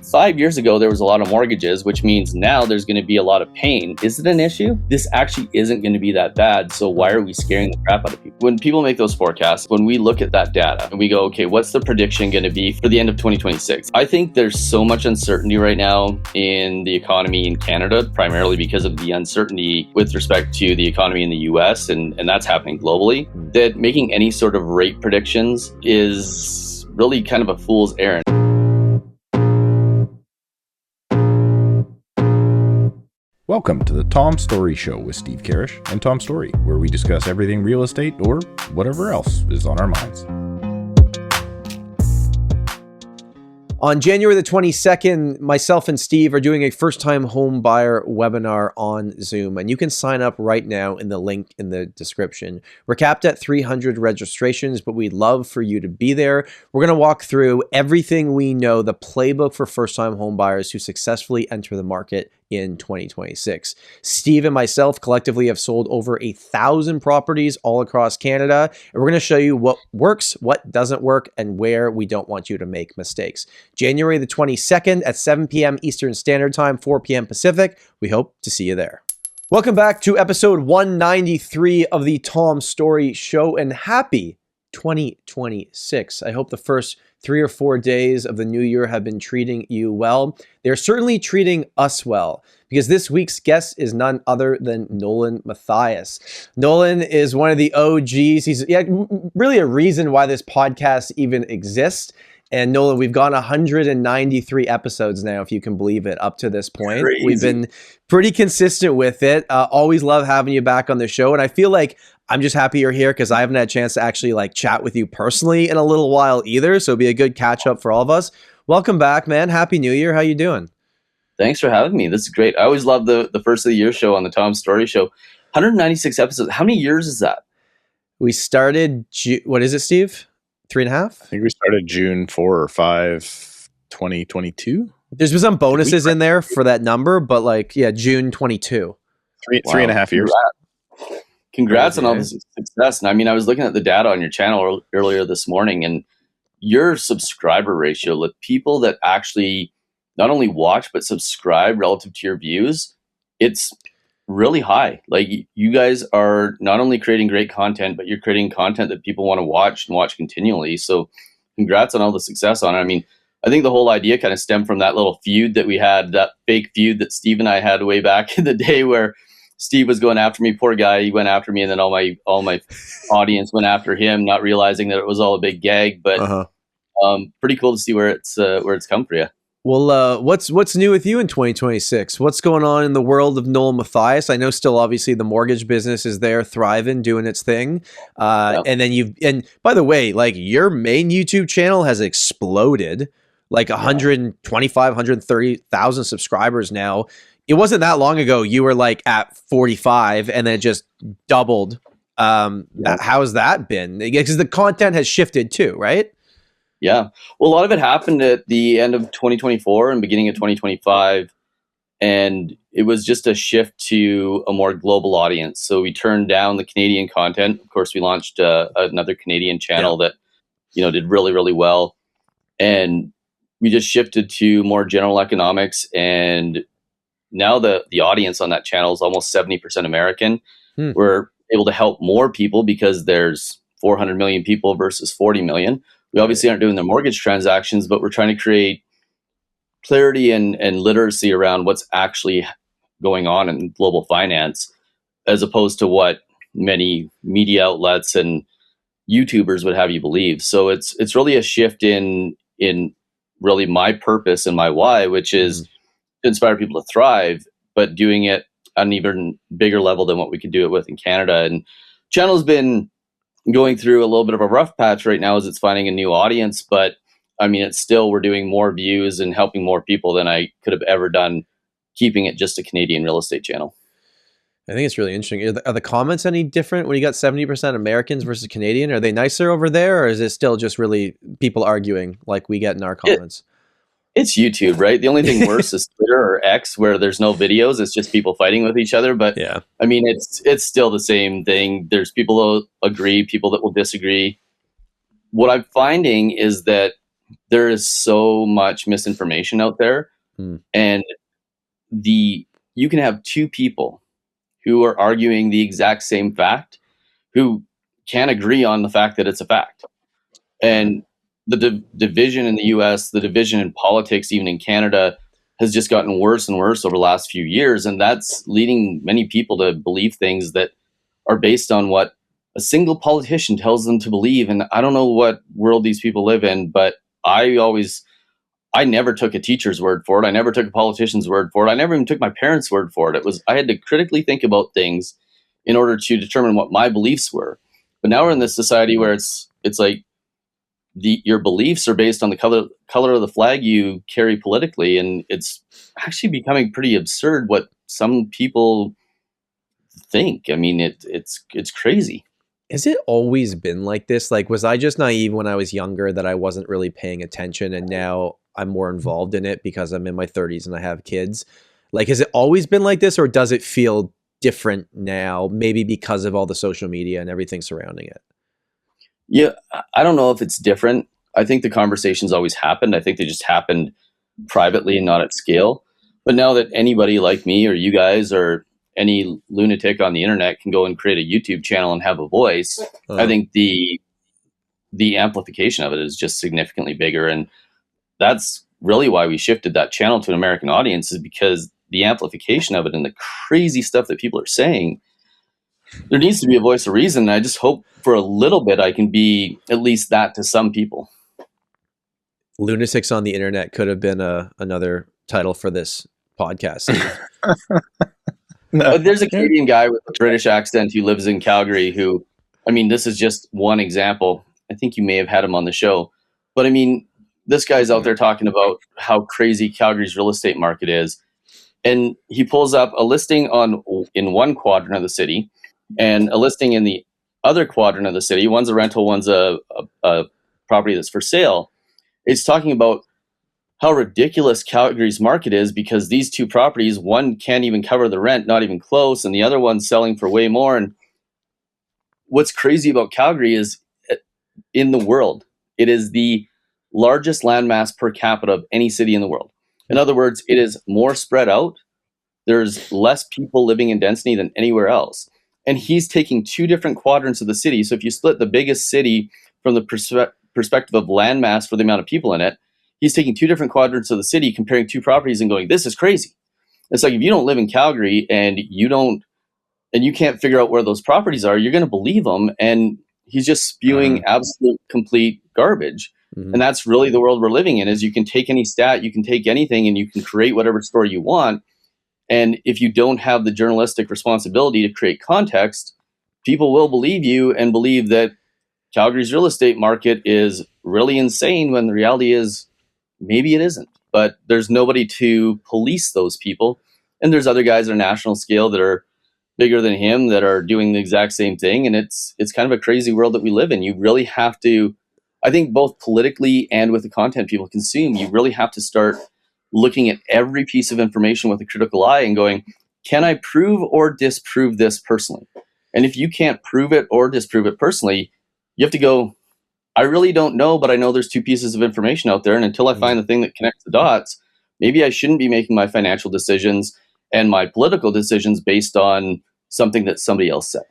5 years ago, there was a lot of mortgages, which means now there's going to be a lot of pain. Is it an issue? This actually isn't going to be that bad. So why are we scaring the crap out of people? When people make those forecasts, when we look at that data and we go, okay, what's the prediction going to be for the end of 2026? I think there's so much uncertainty right now in the economy in Canada, primarily because of the uncertainty with respect to the economy in the US, and that's happening globally, that making any sort of rate predictions is really kind of a fool's errand. Welcome to the Tom Storey Show with Steve Karrasch and Tom Storey, where we discuss everything real estate or whatever else is on our minds. On January the 22nd, myself and Steve are doing a first-time home buyer webinar on Zoom, and you can sign up right now in the link in the description. We're capped at 300 registrations, but we'd love for you to be there. We're going to walk through everything we know, the playbook for first-time home buyers who successfully enter the market in 2026. Steve and myself collectively have sold over 1,000 properties all across Canada, and we're going to show you what works, what doesn't work, and where we don't want you to make mistakes. January the 22nd at 7 p.m. Eastern Standard Time, 4 p.m. Pacific. We hope to see you there. Welcome back to episode 193 of the Tom Storey Show, and happy 2026. I hope the first 3 or 4 days of the new year have been treating you well. They're certainly treating us well, because this week's guest is none other than Nolan Matthias. Nolan is one of the OGs. He's really a reason why this podcast even exists. And Nolan, we've gone 193 episodes now, if you can believe it, up to this point. Crazy. We've been pretty consistent with it. Always love having you back on the show. And I feel like I'm just happy you're here because I haven't had a chance to actually chat with you personally in a little while either. So it'll be a good catch up for all of us. Welcome back, man. Happy New Year. How you doing? Thanks for having me. This is great. I always love the first of the year show on the Tom Storey Show. 196 episodes. How many years is that? We started, what is it, Steve? 3.5? I think we started June 4 or 5, 2022. There's been some bonuses in there for that number, but June 22. Three and a half years. Congrats on all this success. And I mean, I was looking at the data on your channel earlier this morning, and your subscriber ratio, the people that actually not only watch, but subscribe relative to your views, it's really high. Like, you guys are not only creating great content, but you're creating content that people want to watch and watch continually. So congrats on all the success on it. I mean, I think the whole idea kind of stemmed from that little feud that we had, that fake feud that Steve and I had way back in the day, where Steve was going after me, poor guy. He went after me, and then all my audience went after him, not realizing that it was all a big gag. But pretty cool to see where it's come for you. Well, what's new with you in 2026? What's going on in the world of Nolan Matthias? I know still obviously the mortgage business is there, thriving, doing its thing. And then and by the way, your main YouTube channel has exploded, 125, 130,000 subscribers now. It wasn't that long ago you were at 45 and then it just doubled. How's that been? Because the content has shifted too, right? Yeah. Well, a lot of it happened at the end of 2024 and beginning of 2025. And it was just a shift to a more global audience. So we turned down the Canadian content. Of course, we launched another Canadian channel that, did really, really well. And we just shifted to more general economics. And now the audience on that channel is almost 70% American. We're able to help more people because there's 400 million people versus 40 million. We obviously aren't doing the mortgage transactions, but we're trying to create clarity and literacy around what's actually going on in global finance, as opposed to what many media outlets and YouTubers would have you believe. So it's really a shift in really my purpose and my why, which is to inspire people to thrive, but doing it at an even bigger level than what we could do it with in Canada. And channel's been going through a little bit of a rough patch right now as it's finding a new audience, but I mean, it's still, we're doing more views and helping more people than I could have ever done keeping it just a Canadian real estate channel. I think it's really interesting. Are the comments any different when you got 70% Americans versus Canadian? Are they nicer over there, or is it still just really people arguing like we get in our comments? It's YouTube, right? The only thing worse is Twitter or X, where there's no videos. It's just people fighting with each other. But yeah, I mean, it's still the same thing. There's people that agree, people that will disagree. What I'm finding is that there is so much misinformation out there, and you can have two people who are arguing the exact same fact who can't agree on the fact that it's a fact. And the division in the US, the division in politics, even in Canada, has just gotten worse and worse over the last few years. And that's leading many people to believe things that are based on what a single politician tells them to believe. And I don't know what world these people live in, but I never took a teacher's word for it. I never took a politician's word for it. I never even took my parents' word for it. I had to critically think about things in order to determine what my beliefs were. But now we're in this society where it's like your beliefs are based on the color of the flag you carry politically, and it's actually becoming pretty absurd what some people think. I mean, it's crazy. Has it always been like this? Like, was I just naive when I was younger that I wasn't really paying attention, and now I'm more involved in it because I'm in my 30s and I have kids? Like, has it always been like this, or does it feel different now, maybe because of all the social media and everything surrounding it? Yeah, I don't know if it's different. I think the conversations always happened. I think they just happened privately and not at scale. But now that anybody like me or you guys or any lunatic on the internet can go and create a YouTube channel and have a voice, I think the amplification of it is just significantly bigger. And that's really why we shifted that channel to an American audience, is because the amplification of it and the crazy stuff that people are saying, there needs to be a voice of reason. I just hope for a little bit I can be at least that to some people. Lunatics on the internet could have been another title for this podcast. No. There's a Canadian guy with a British accent who lives in Calgary who, I mean, this is just one example. I think you may have had him on the show. But I mean, this guy's out there talking about how crazy Calgary's real estate market is. And he pulls up a listing in one quadrant of the city and a listing in the other quadrant of the city. One's a rental, one's a property that's for sale. It's talking about how ridiculous Calgary's market is because these two properties, one can't even cover the rent, not even close, and the other one's selling for way more. And what's crazy about Calgary is, in the world, it is the largest landmass per capita of any city in the world. In other words, it is more spread out. There's less people living in density than anywhere else. And he's taking two different quadrants of the city. So if you split the biggest city from the perspective of landmass for the amount of people in it, he's taking two different quadrants of the city, comparing two properties and going, this is crazy. It's like, if you don't live in Calgary and you can't figure out where those properties are, you're going to believe them. And he's just spewing absolute complete garbage. Mm-hmm. And that's really the world we're living in, is you can take any stat, you can take anything, and you can create whatever story you want. And if you don't have the journalistic responsibility to create context, people will believe you and believe that Calgary's real estate market is really insane, when the reality is maybe it isn't. But there's nobody to police those people. And there's other guys on a national scale that are bigger than him that are doing the exact same thing. And it's kind of a crazy world that we live in. You really have to, I think, both politically and with the content people consume, you really have to start looking at every piece of information with a critical eye and going, can I prove or disprove this personally? And if you can't prove it or disprove it personally, you have to go, I really don't know, but I know there's two pieces of information out there. And until I find the thing that connects the dots, maybe I shouldn't be making my financial decisions and my political decisions based on something that somebody else said.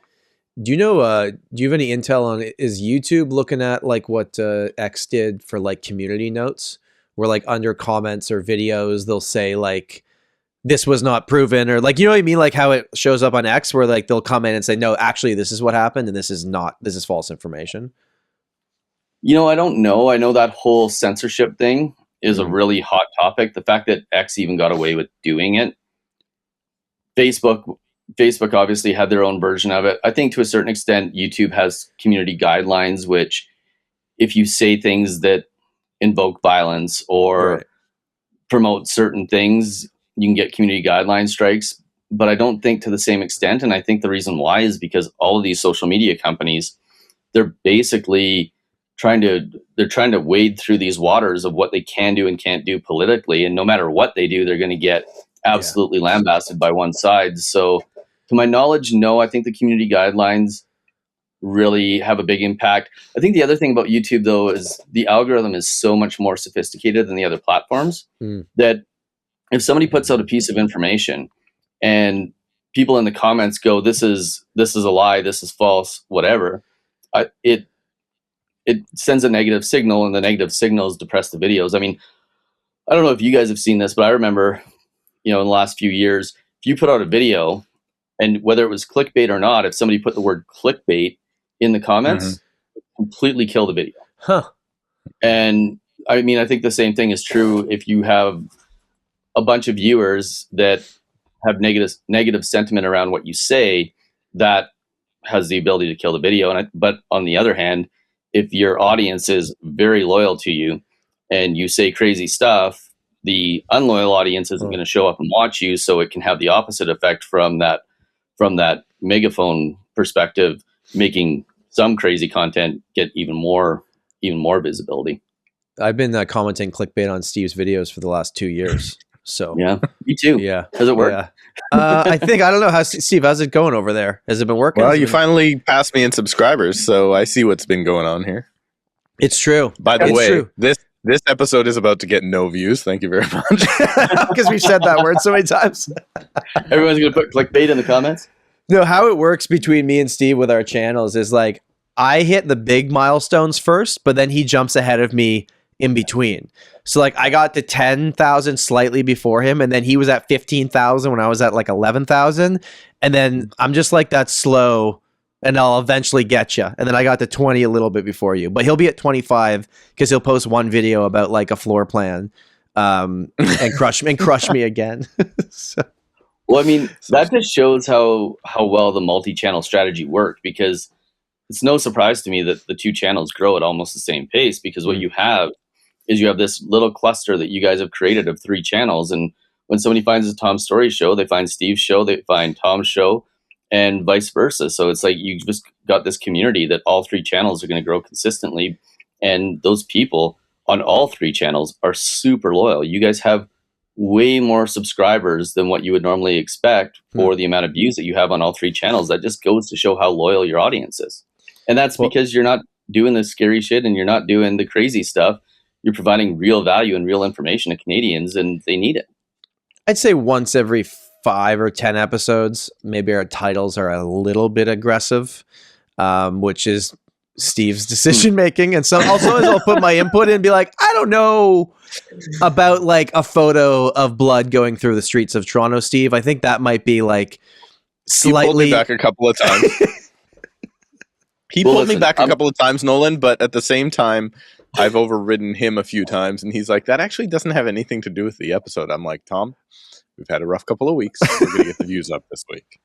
Do you know, do you have any intel on, is YouTube looking at like what X did for like community notes, where like under comments or videos, they'll say like, this was not proven, or like, you know what I mean? Like how it shows up on X, where like they'll comment and say, no, actually this is what happened. And this is false information. You know, I don't know. I know that whole censorship thing is a really hot topic. The fact that X even got away with doing it. Facebook obviously had their own version of it. I think to a certain extent, YouTube has community guidelines, which if you say things that invoke violence or promote certain things, you can get community guideline strikes. But I don't think to the same extent. And I think the reason why is because all of these social media companies, they're basically trying to wade through these waters of what they can do and can't do politically. And no matter what they do, they're going to get absolutely lambasted by one side. So to my knowledge, no, I think the community guidelines really have a big impact. I think the other thing about YouTube, though, is the algorithm is so much more sophisticated than the other platforms that if somebody puts out a piece of information and people in the comments go, this is a lie, this is false, whatever, it sends a negative signal, and the negative signals depress the videos. I mean, I don't know if you guys have seen this, but I remember, in the last few years, if you put out a video, and whether it was clickbait or not, if somebody put the word clickbait in the comments, completely kill the video. And I mean, I think the same thing is true if you have a bunch of viewers that have negative sentiment around what you say, that has the ability to kill the video. But on the other hand, if your audience is very loyal to you and you say crazy stuff, the unloyal audience isn't going to show up and watch you, so it can have the opposite effect from that megaphone perspective, making some crazy content get even more visibility. I've been commenting clickbait on Steve's videos for the last 2 years. So yeah, me too. Yeah, does it work? Yeah. I don't know how Steve. How's it going over there? Has it been working? Well, you finally passed me in subscribers, so I see what's been going on here. It's true. By the way, this episode is about to get no views. Thank you very much. Because we've said that word so many times. Everyone's going to put clickbait in the comments? No, how it works between me and Steve with our channels is like I hit the big milestones first, but then he jumps ahead of me in between. So like I got to 10,000 slightly before him, and then he was at 15,000 when I was at like 11,000. And then I'm just like that slow, and I'll eventually get you. And then I got to 20 a little bit before you, but he'll be at 25 because he'll post one video about like a floor plan and crush me again. So. Well, I mean, that just shows how well the multi-channel strategy worked, because it's no surprise to me that the two channels grow at almost the same pace, because what you have is you have this little cluster that you guys have created of 3 channels. And when somebody finds a Tom Storey show, they find Steve's show, they find Tom's show, and vice versa. So it's like you just got this community that all 3 channels are going to grow consistently. And those people on all 3 channels are super loyal. You guys have way more subscribers than what you would normally expect for the amount of views that you have on all 3 channels. That just goes to show how loyal your audience is. And that's because you're not doing the scary shit and you're not doing the crazy stuff. You're providing real value and real information to Canadians, and they need it. I'd say once every 5 or 10 episodes, maybe our titles are a little bit aggressive, which is Steve's decision making. And so also I'll put my input in and be like, I don't know about like a photo of blood going through the streets of Toronto, Steve. I think that might be like slightly. He pulled me back a couple of times. He pulled me back a couple of times, Nolan, but at the same time, I've overridden him a few times, and he's like, that actually doesn't have anything to do with the episode. I'm like, Tom, we've had a rough couple of weeks. We're going to get the views up this week.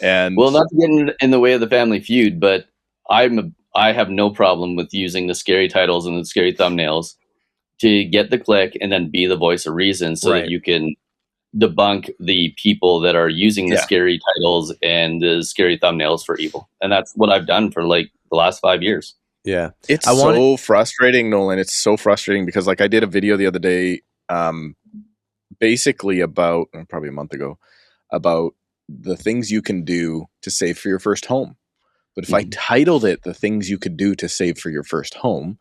And well, not to get in the way of the family feud, but I have no problem with using the scary titles and the scary thumbnails to get the click and then be the voice of reason, so that you can debunk the people that are using the scary titles and the scary thumbnails for evil. And that's what I've done for like the last 5 years. Yeah. It's so frustrating, Nolan. It's so frustrating because like I did a video the other day, basically about probably a month ago, about the things you can do to save for your first home. But if I titled it "The Things You Could Do to Save for Your First Home,"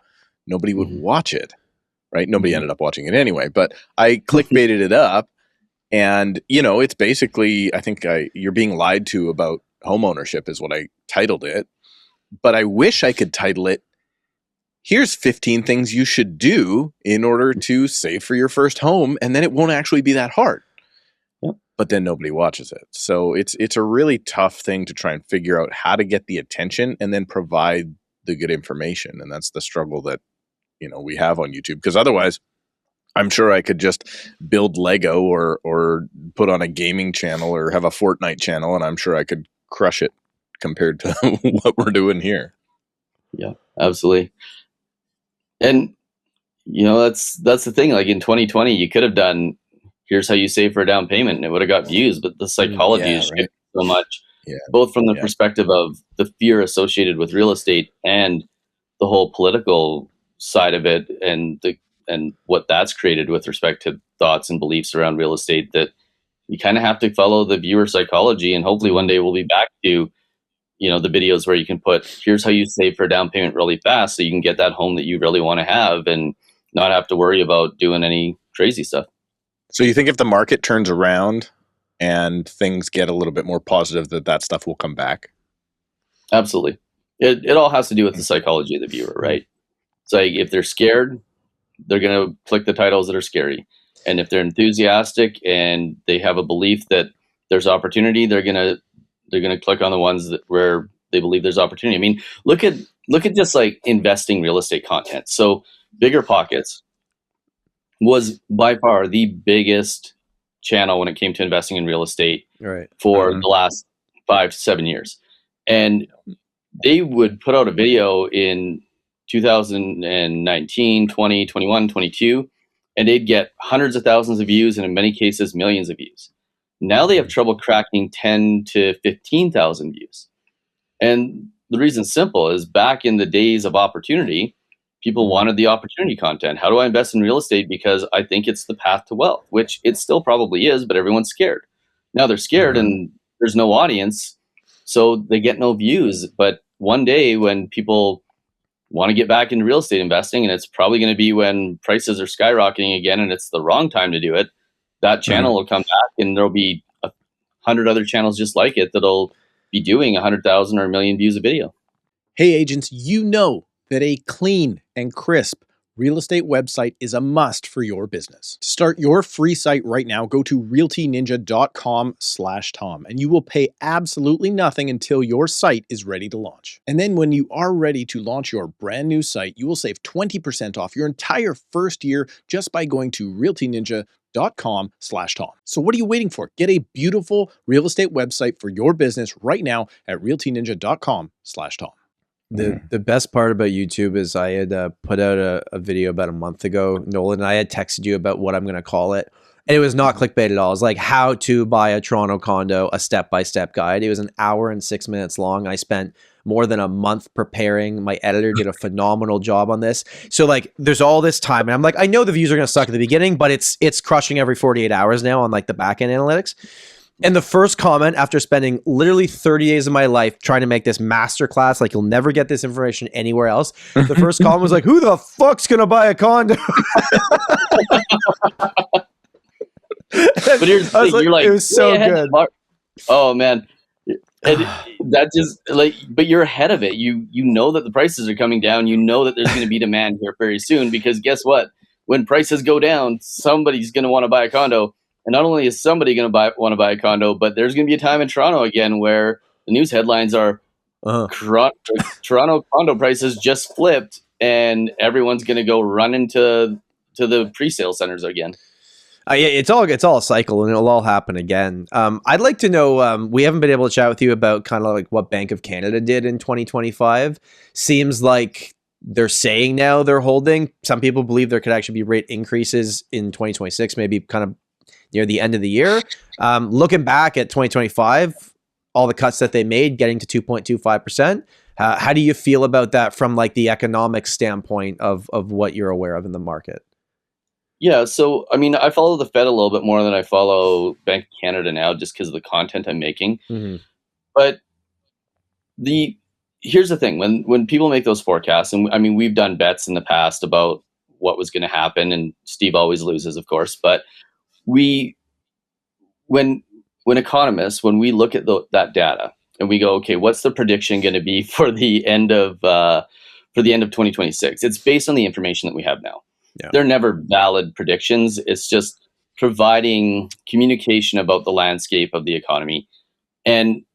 nobody would watch it, right? Nobody ended up watching it anyway, but I clickbaited it up, and it's basically, I think you're being lied to about home ownership is what I titled it. But I wish I could title it, here's 15 things you should do in order to save for your first home, and then it won't actually be that hard. Yep. But then nobody watches it. So it's a really tough thing to try and figure out how to get the attention and then provide the good information. And that's the struggle that, we have on YouTube. Because otherwise, I'm sure I could just build Lego or put on a gaming channel or have a Fortnite channel, and I'm sure I could crush it compared to what we're doing here. Yeah, absolutely. And that's the thing. Like in 2020, you could have done, here's how you save for a down payment, and it would have got views. But the psychology is shifted so much, both from the perspective of the fear associated with real estate and the whole political side of it, and what that's created with respect to thoughts and beliefs around real estate, that you kind of have to follow the viewer psychology. And hopefully one day we'll be back to the videos where you can put, here's how you save for a down payment really fast so you can get that home that you really want to have and not have to worry about doing any crazy stuff. So you think if the market turns around and things get a little bit more positive, that stuff will come back? Absolutely. It all has to do with the psychology of the viewer, right? It's like if they're scared, they're going to click the titles that are scary. And if they're enthusiastic and they have a belief that there's opportunity, they're going to click on the ones where they believe there's opportunity. I mean, look at just like investing real estate content. So Bigger Pockets was by far the biggest channel when it came to investing in real estate for the last 5 to 7 years. And they would put out a video in 2019, 20, 21, 22, and they'd get hundreds of thousands of views and in many cases millions of views. Now they have trouble cracking 10 to 15,000 views. And the reason's simple is back in the days of opportunity, people wanted the opportunity content. How do I invest in real estate? Because I think it's the path to wealth, which it still probably is, but everyone's scared. Now they're scared and there's no audience, so they get no views. But one day when people want to get back into real estate investing, and it's probably going to be when prices are skyrocketing again and it's the wrong time to do it, that channel will come back and there'll be 100 other channels just like it that'll be doing 100,000 or 1 million views a video. Hey agents, you know that a clean and crisp real estate website is a must for your business. To start your free site right now, go to realtyninja.com/Tom and you will pay absolutely nothing until your site is ready to launch. And then when you are ready to launch your brand new site, you will save 20% off your entire first year just by going to realtyninja.com/Tom. So what are you waiting for? Get a beautiful real estate website for your business right now at realtyninja.com/Tom. The best part about YouTube is I had put out a video about a month ago, Nolan, and I had texted you about what I'm going to call it. And it was not clickbait at all. It was like how to buy a Toronto condo, a step-by-step guide. It was an hour and 6 minutes long. I spent more than a month preparing. My editor did a phenomenal job on this. So like there's all this time and I'm like, I know the views are going to suck at the beginning, but it's crushing every 48 hours now on like the back-end analytics. And the first comment after spending literally 30 days of my life trying to make this masterclass, like you'll never get this information anywhere else. The first comment was like, who the fuck's going to buy a condo? But here's the thing, you're like, it was so good. Oh man. And that just like, but you're ahead of it. You know that the prices are coming down. You know that there's going to be demand here very soon because guess what? When prices go down, somebody's going to want to buy a condo. And not only is somebody going to want to buy a condo, but there's going to be a time in Toronto again where the news headlines are Toronto condo prices just flipped, and everyone's going to go run into the pre-sale centers again. Yeah, it's all a cycle, and it'll all happen again. I'd like to know. We haven't been able to chat with you about kind of like what Bank of Canada did in 2025. Seems like they're saying now they're holding. Some people believe there could actually be rate increases in 2026, maybe kind of near the end of the year. Looking back at 2025, all the cuts that they made, getting to 2.25%. How do you feel about that from like the economic standpoint of what you're aware of in the market? Yeah, so I mean, I follow the Fed a little bit more than I follow Bank of Canada now, just because of the content I'm making. Mm-hmm. But here's the thing: when people make those forecasts, and I mean, we've done bets in the past about what was going to happen, and Steve always loses, of course, but when economists, when we look at that data and we go, okay, what's the prediction going to be for the end of 2026? It's based on the information that we have now. Yeah. They're never valid predictions. It's just providing communication about the landscape of the economy. And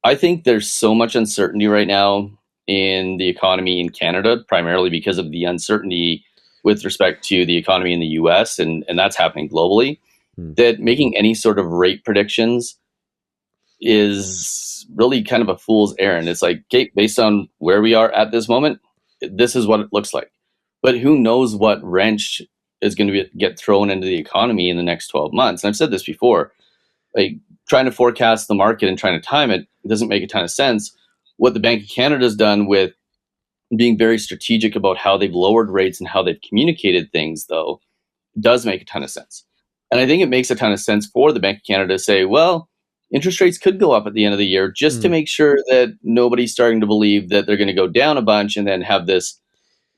I think there's so much uncertainty right now in the economy in Canada, primarily because of the uncertainty with respect to the economy in the US, and that's happening globally, that making any sort of rate predictions is really kind of a fool's errand. It's like, okay, based on where we are at this moment, this is what it looks like. But who knows what wrench is going to get thrown into the economy in the next 12 months. And I've said this before, like trying to forecast the market and trying to time it doesn't make a ton of sense. What the Bank of Canada has done with being very strategic about how they've lowered rates and how they've communicated things, though, does make a ton of sense. And I think it makes a ton of sense for the Bank of Canada to say, well, interest rates could go up at the end of the year just to make sure that nobody's starting to believe that they're going to go down a bunch and then have this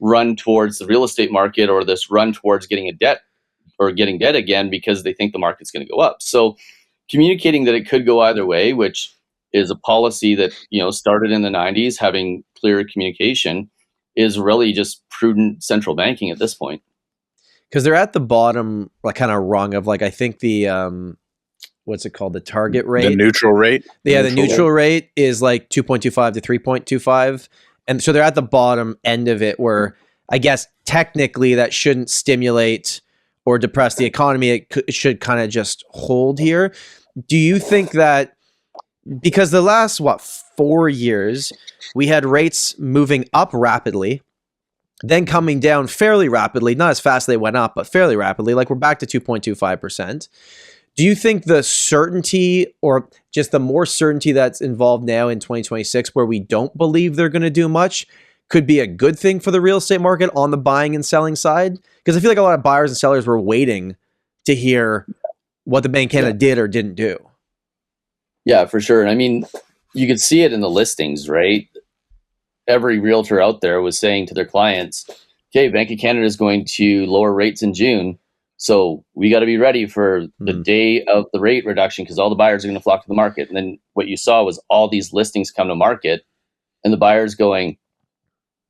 run towards the real estate market or this run towards getting debt again because they think the market's going to go up. So communicating that it could go either way, which is a policy that, started in the 90s, having clear communication, is really just prudent central banking at this point. Because they're at the bottom, like kind of rung of I think the what's it called, the target rate, the neutral rate. Yeah, the neutral rate is 2.25 to 3.25, and so they're at the bottom end of it, where I guess technically that shouldn't stimulate or depress the economy. It should kind of just hold here. Do you think that because the last 4 years we had rates moving up rapidly, then coming down fairly rapidly, not as fast as they went up, but fairly rapidly, we're back to 2.25%. Do you think the certainty, or just the more certainty that's involved now in 2026, where we don't believe they're going to do much, could be a good thing for the real estate market on the buying and selling side? Because I feel like a lot of buyers and sellers were waiting to hear what the Bank of Canada did or didn't do. Yeah, for sure. And I mean, you could see it in the listings, right? Every realtor out there was saying to their clients, okay, Bank of Canada is going to lower rates in June. So we got to be ready for the day of the rate reduction because all the buyers are going to flock to the market. And then what you saw was all these listings come to market and the buyers going,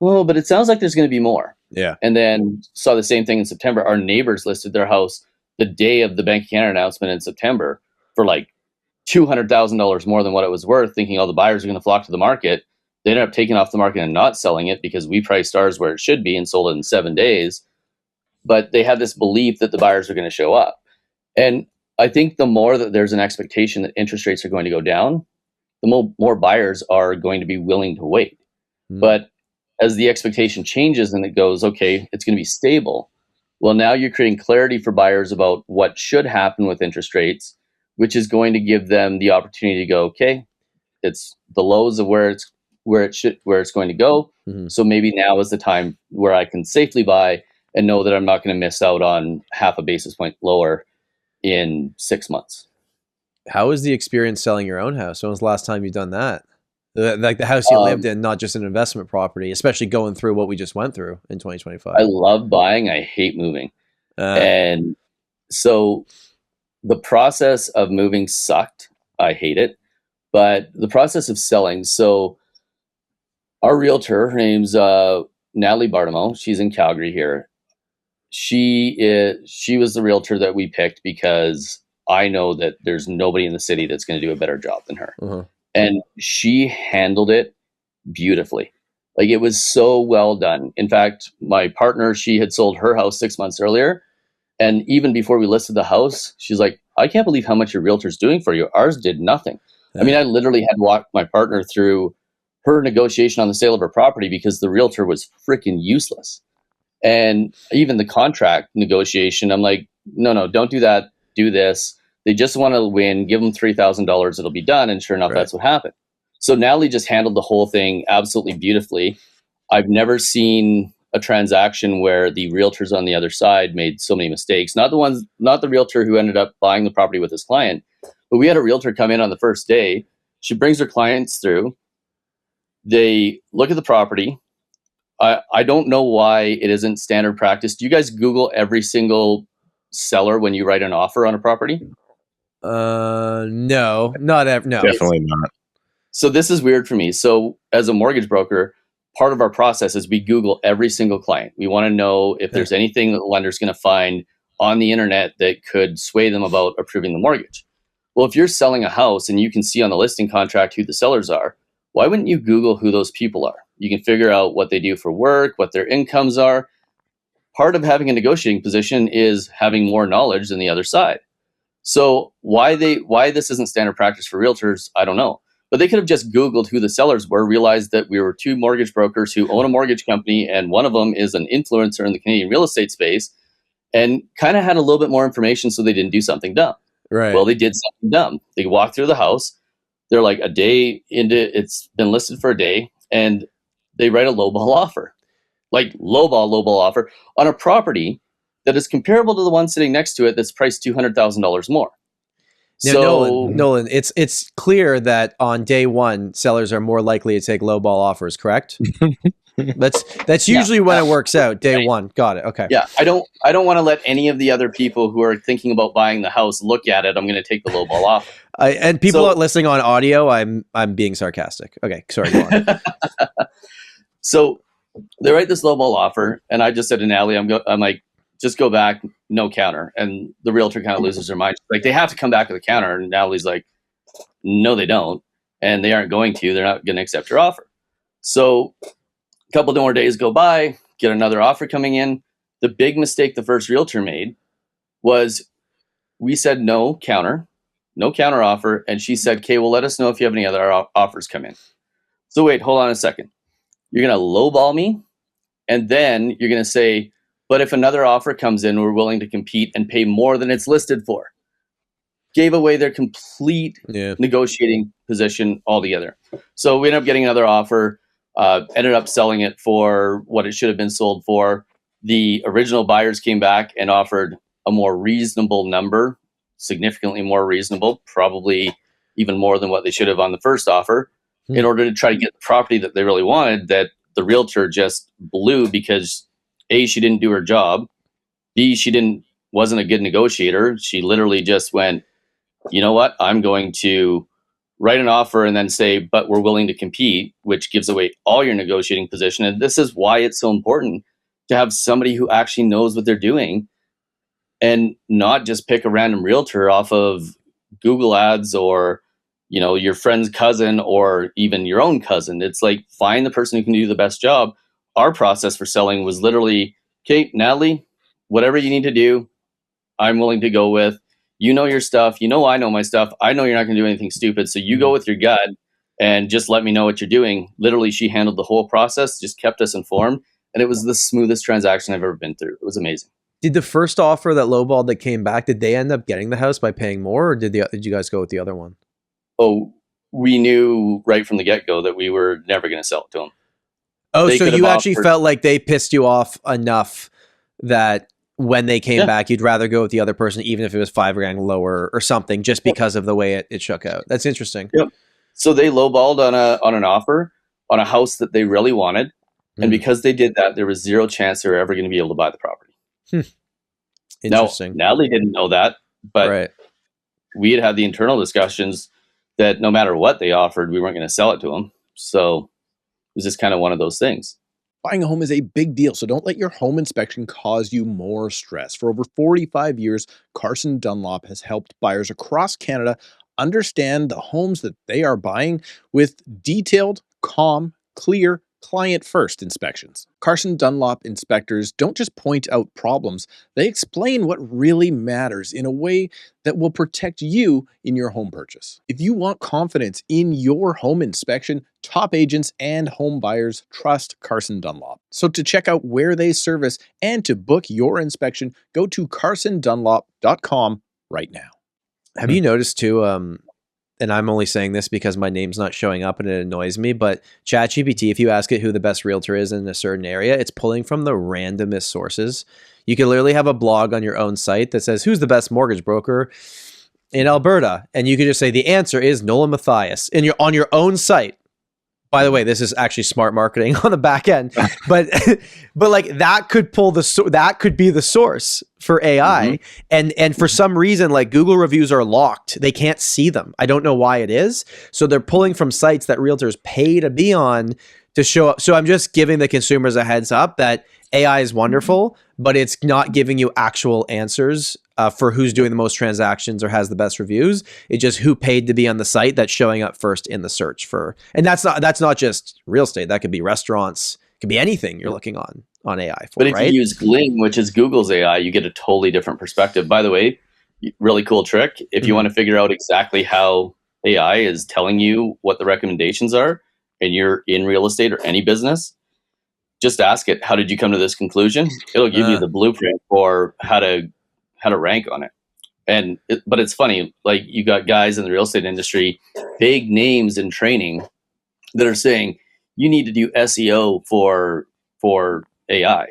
well, but it sounds like there's going to be more. Yeah. And then saw the same thing in September. Our neighbors listed their house the day of the Bank of Canada announcement in September for $200,000 more than what it was worth, thinking all the buyers are going to flock to the market. They ended up taking off the market and not selling it because we priced ours where it should be and sold it in 7 days. But they had this belief that the buyers are going to show up. And I think the more that there's an expectation that interest rates are going to go down, the more buyers are going to be willing to wait. But as the expectation changes and it goes, okay, it's going to be stable. Well, now you're creating clarity for buyers about what should happen with interest rates, which is going to give them the opportunity to go, okay, it's the lows of where it's going to go. So maybe now is the time where I can safely buy and know that I'm not going to miss out on half a basis point lower in 6 months. How was the experience selling your own house? When was the last time you've done that? The house you lived in, not just an investment property, especially going through what we just went through in 2025. I love buying. I hate moving. And so the process of moving sucked. I hate it. But the process of selling, so our realtor, her name's Natalie Bartimo. She's in Calgary here. She was the realtor that we picked because I know that there's nobody in the city that's going to do a better job than her. And she handled it beautifully. It was so well done. In fact, my partner, she had sold her house 6 months earlier. And even before we listed the house, she's like, I can't believe how much your realtor's doing for you. Ours did nothing. I mean, I literally had walked my partner through her negotiation on the sale of her property because the realtor was freaking useless. And even the contract negotiation, I'm like, no, don't do that. Do this. They just want to win. Give them $3,000. It'll be done. And sure enough, that's what happened. So Natalie just handled the whole thing absolutely beautifully. I've never seen a transaction where the realtors on the other side made so many mistakes. Not the realtor who ended up buying the property with his client, but we had a realtor come in on the first day. She brings her clients through. They look at the property. I don't know why it isn't standard practice. Do you guys Google every single seller when you write an offer on a property? No, not ever. No, definitely not. So this is weird for me. So as a mortgage broker, part of our process is we Google every single client. We want to know if there's anything that the lender's going to find on the internet that could sway them about approving the mortgage. Well, if you're selling a house and you can see on the listing contract who the sellers are, why wouldn't you Google who those people are? You can figure out what they do for work, what their incomes are. Part of having a negotiating position is having more knowledge than the other side. So why this isn't standard practice for realtors, I don't know. But they could have just Googled who the sellers were, realized that we were two mortgage brokers who own a mortgage company, and one of them is an influencer in the Canadian real estate space, and kind of had a little bit more information so they didn't do something dumb. Right. Well, they did something dumb. They walked through the house. They're like a day into it's been listed for a day, and they write a lowball offer. Like lowball offer on a property that is comparable to the one sitting next to it that's priced $200,000 more. Now, So Nolan, it's clear that on day one, sellers are more likely to take lowball offers, correct? That's usually when it works out. Day one. Got it. Okay. yeah, I don't want to let any of the other people who are thinking about buying the house look at it. I'm going to take the lowball offer. And people listening on audio, I'm being sarcastic. Okay, sorry. Go on. So they write this lowball offer, and I just said to Natalie, I'm like, just go back, no counter. And the realtor kind of loses her mind. Like, they have to come back with a counter. And Natalie's like, no, they don't. And they aren't going to. They're not going to accept your offer. So a couple more days go by, get another offer coming in. The big mistake the first realtor made was we said no counter offer. And she said, okay, well, let us know if you have any other offers come in. So wait, hold on a second. You're going to lowball me. And then you're going to say, but if another offer comes in, we're willing to compete and pay more than it's listed for. Gave away their complete negotiating position altogether. So we ended up getting another offer, ended up selling it for what it should have been sold for. The original buyers came back and offered a more reasonable number, significantly more reasonable, probably even more than what they should have on the first offer, in order to try to get the property that they really wanted, that the realtor just blew because A, she didn't do her job. B, she wasn't a good negotiator. She literally just went, you know what? I'm going to write an offer and then say, but we're willing to compete, which gives away all your negotiating position. And this is why it's so important to have somebody who actually knows what they're doing and not just pick a random realtor off of Google ads or, you know, your friend's cousin or even your own cousin. It's like, find the person who can do the best job. Our process for selling was literally, okay, Natalie, whatever you need to do, I'm willing to go with. You know your stuff. You know I know my stuff. I know you're not going to do anything stupid. So you go with your gut and just let me know what you're doing. Literally, she handled the whole process, just kept us informed. And it was the smoothest transaction I've ever been through. It was amazing. Did the first offer that lowballed that came back, did they end up getting the house by paying more, or did you guys go with the other one? Oh, we knew right from the get-go that we were never going to sell it to them. Oh, so you actually felt like they pissed you off enough that when they came back, you'd rather go with the other person, even if it was $5,000 lower or something, just because of the way it shook out. That's interesting. Yep. So they lowballed on an offer on a house that they really wanted. And because they did that, there was zero chance they were ever going to be able to buy the property. Interesting. Now they didn't know that, but we had the internal discussions that no matter what they offered, we weren't going to sell it to them. So it was just kind of one of those things. Buying a home is a big deal, so don't let your home inspection cause you more stress. For over 45 years, Karrasch & Dunlop has helped buyers across Canada understand the homes that they are buying with detailed, calm, clear, client-first inspections. Karrasch & Dunlop inspectors don't just point out problems, they explain what really matters in a way that will protect you in your home purchase. If you want confidence in your home inspection, top agents and home buyers trust Karrasch & Dunlop. So to check out where they service and to book your inspection, go to karraschanddunlop.com right now. Have you noticed too, and I'm only saying this because my name's not showing up and it annoys me, but ChatGPT, if you ask it who the best realtor is in a certain area, it's pulling from the randomest sources. You can literally have a blog on your own site that says, who's the best mortgage broker in Alberta? And you can just say, the answer is Nolan Matthias on your own site. By the way, this is actually smart marketing on the back end, but like that could that could be the source for AI. And for some reason, like Google reviews are locked. They can't see them. I don't know why it is. So they're pulling from sites that realtors pay to be on to show up. So I'm just giving the consumers a heads up that AI is wonderful, but it's not giving you actual answers for who's doing the most transactions or has the best reviews. It's just who paid to be on the site that's showing up first in the search for. And that's not just real estate. That could be restaurants. It could be anything you're looking on AI for. But if you use Gling, which is Google's AI, you get a totally different perspective. By the way, really cool trick. If you want to figure out exactly how AI is telling you what the recommendations are, and you're in real estate or any business, just ask it, how did you come to this conclusion? It'll give you the blueprint for how to rank on it. But it's funny, like you got guys in the real estate industry, big names in training that are saying you need to do SEO for AI.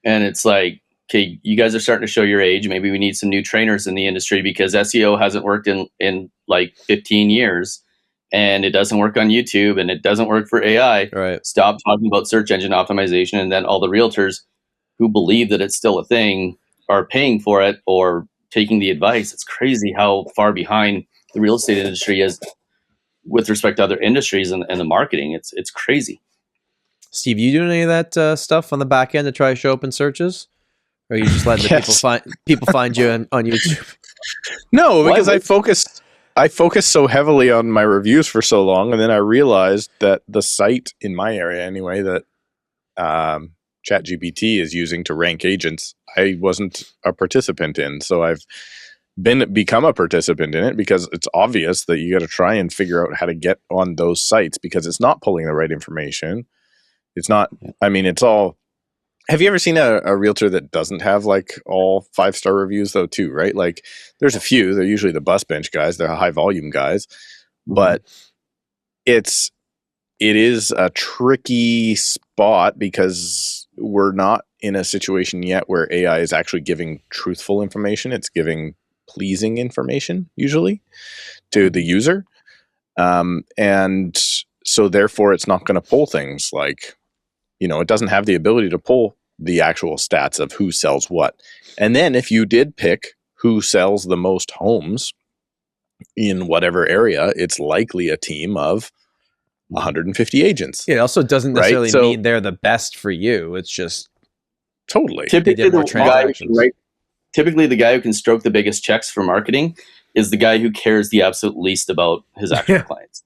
And it's like, okay, you guys are starting to show your age. Maybe we need some new trainers in the industry because SEO hasn't worked in like 15 years and it doesn't work on YouTube and it doesn't work for AI. Right. Stop talking about search engine optimization. And then all the realtors who believe that it's still a thing are paying for it or taking the advice. It's crazy how far behind the real estate industry is with respect to other industries and the marketing. It's crazy. Steve, you doing any of that stuff on the back end to try to show up in searches? Or are you just letting the people find you on YouTube? No, because I focused so heavily on my reviews for so long, and then I realized that the site in my area anyway that ChatGPT is using to rank agents, I wasn't a participant in. So I've become a participant in it because it's obvious that you got to try and figure out how to get on those sites because it's not pulling the right information. It's not, I mean, it's all, have you ever seen a realtor that doesn't have like all 5-star reviews though too, right? Like there's a few, they're usually the bus bench guys, they're high volume guys, but it is a tricky spot because we're not in a situation yet where AI is actually giving truthful information. It's giving pleasing information usually to the user. And so therefore it's not going to pull things like, it doesn't have the ability to pull the actual stats of who sells what. And then if you did pick who sells the most homes in whatever area, it's likely a team of 150 agents. It also doesn't necessarily mean they're the best for you. It's just totally. Typically the guy who can stroke the biggest checks for marketing is the guy who cares the absolute least about his actual clients.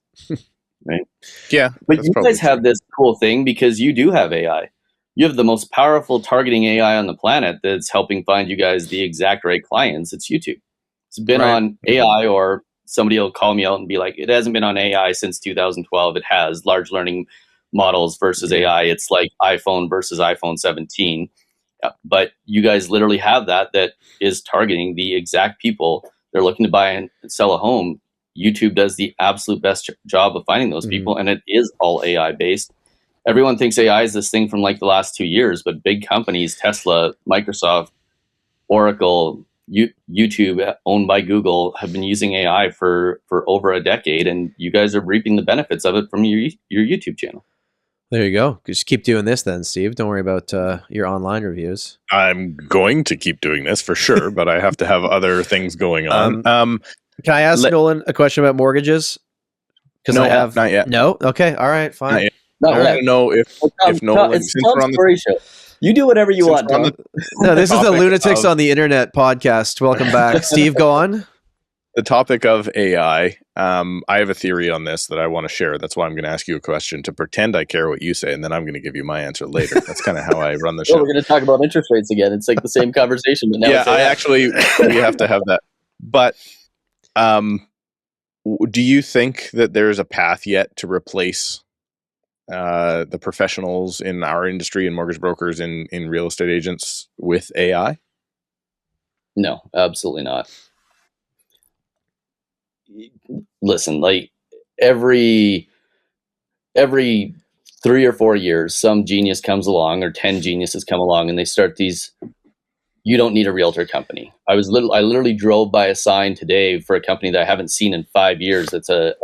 Right? Yeah. But you guys have this cool thing because you do have AI. You have the most powerful targeting AI on the planet that's helping find you guys the exact right clients. It's YouTube. It's been on AI, or somebody will call me out and be like, it hasn't been on AI since 2012. It has large learning models versus AI. It's like iPhone versus iPhone 17. But you guys literally have that is targeting the exact people they're looking to buy and sell a home. YouTube does the absolute best job of finding those people, and it is all AI based. Everyone thinks AI is this thing from like the last 2 years, but big companies, Tesla, Microsoft, Oracle, YouTube, owned by Google, have been using AI for over a decade, and you guys are reaping the benefits of it from your YouTube channel. There you go. Just keep doing this then, Steve. Don't worry about your online reviews. I'm going to keep doing this for sure, but I have to have other things going on. Can I ask Nolan a question about mortgages? Because I have not yet. No? Okay. All right. Fine. I want to know if Nolan. It's Tom Storey Show. You do whatever you want. No, this is the Lunatics on the Internet podcast. Welcome back, Steve. Go on. The topic of AI. I have a theory on this that I want to share. That's why I'm going to ask you a question to pretend I care what you say, and then I'm going to give you my answer later. That's kind of how I run the show. We're going to talk about interest rates again. It's like the same conversation, but now we have to have that. But do you think that there's a path yet to replace the professionals in our industry and mortgage brokers in real estate agents with AI? No, absolutely not. Listen, like every 3 or 4 years, some genius comes along, or 10 geniuses come along, and they start these. You don't need a realtor company. I literally drove by a sign today for a company that I haven't seen in 5 years. It's a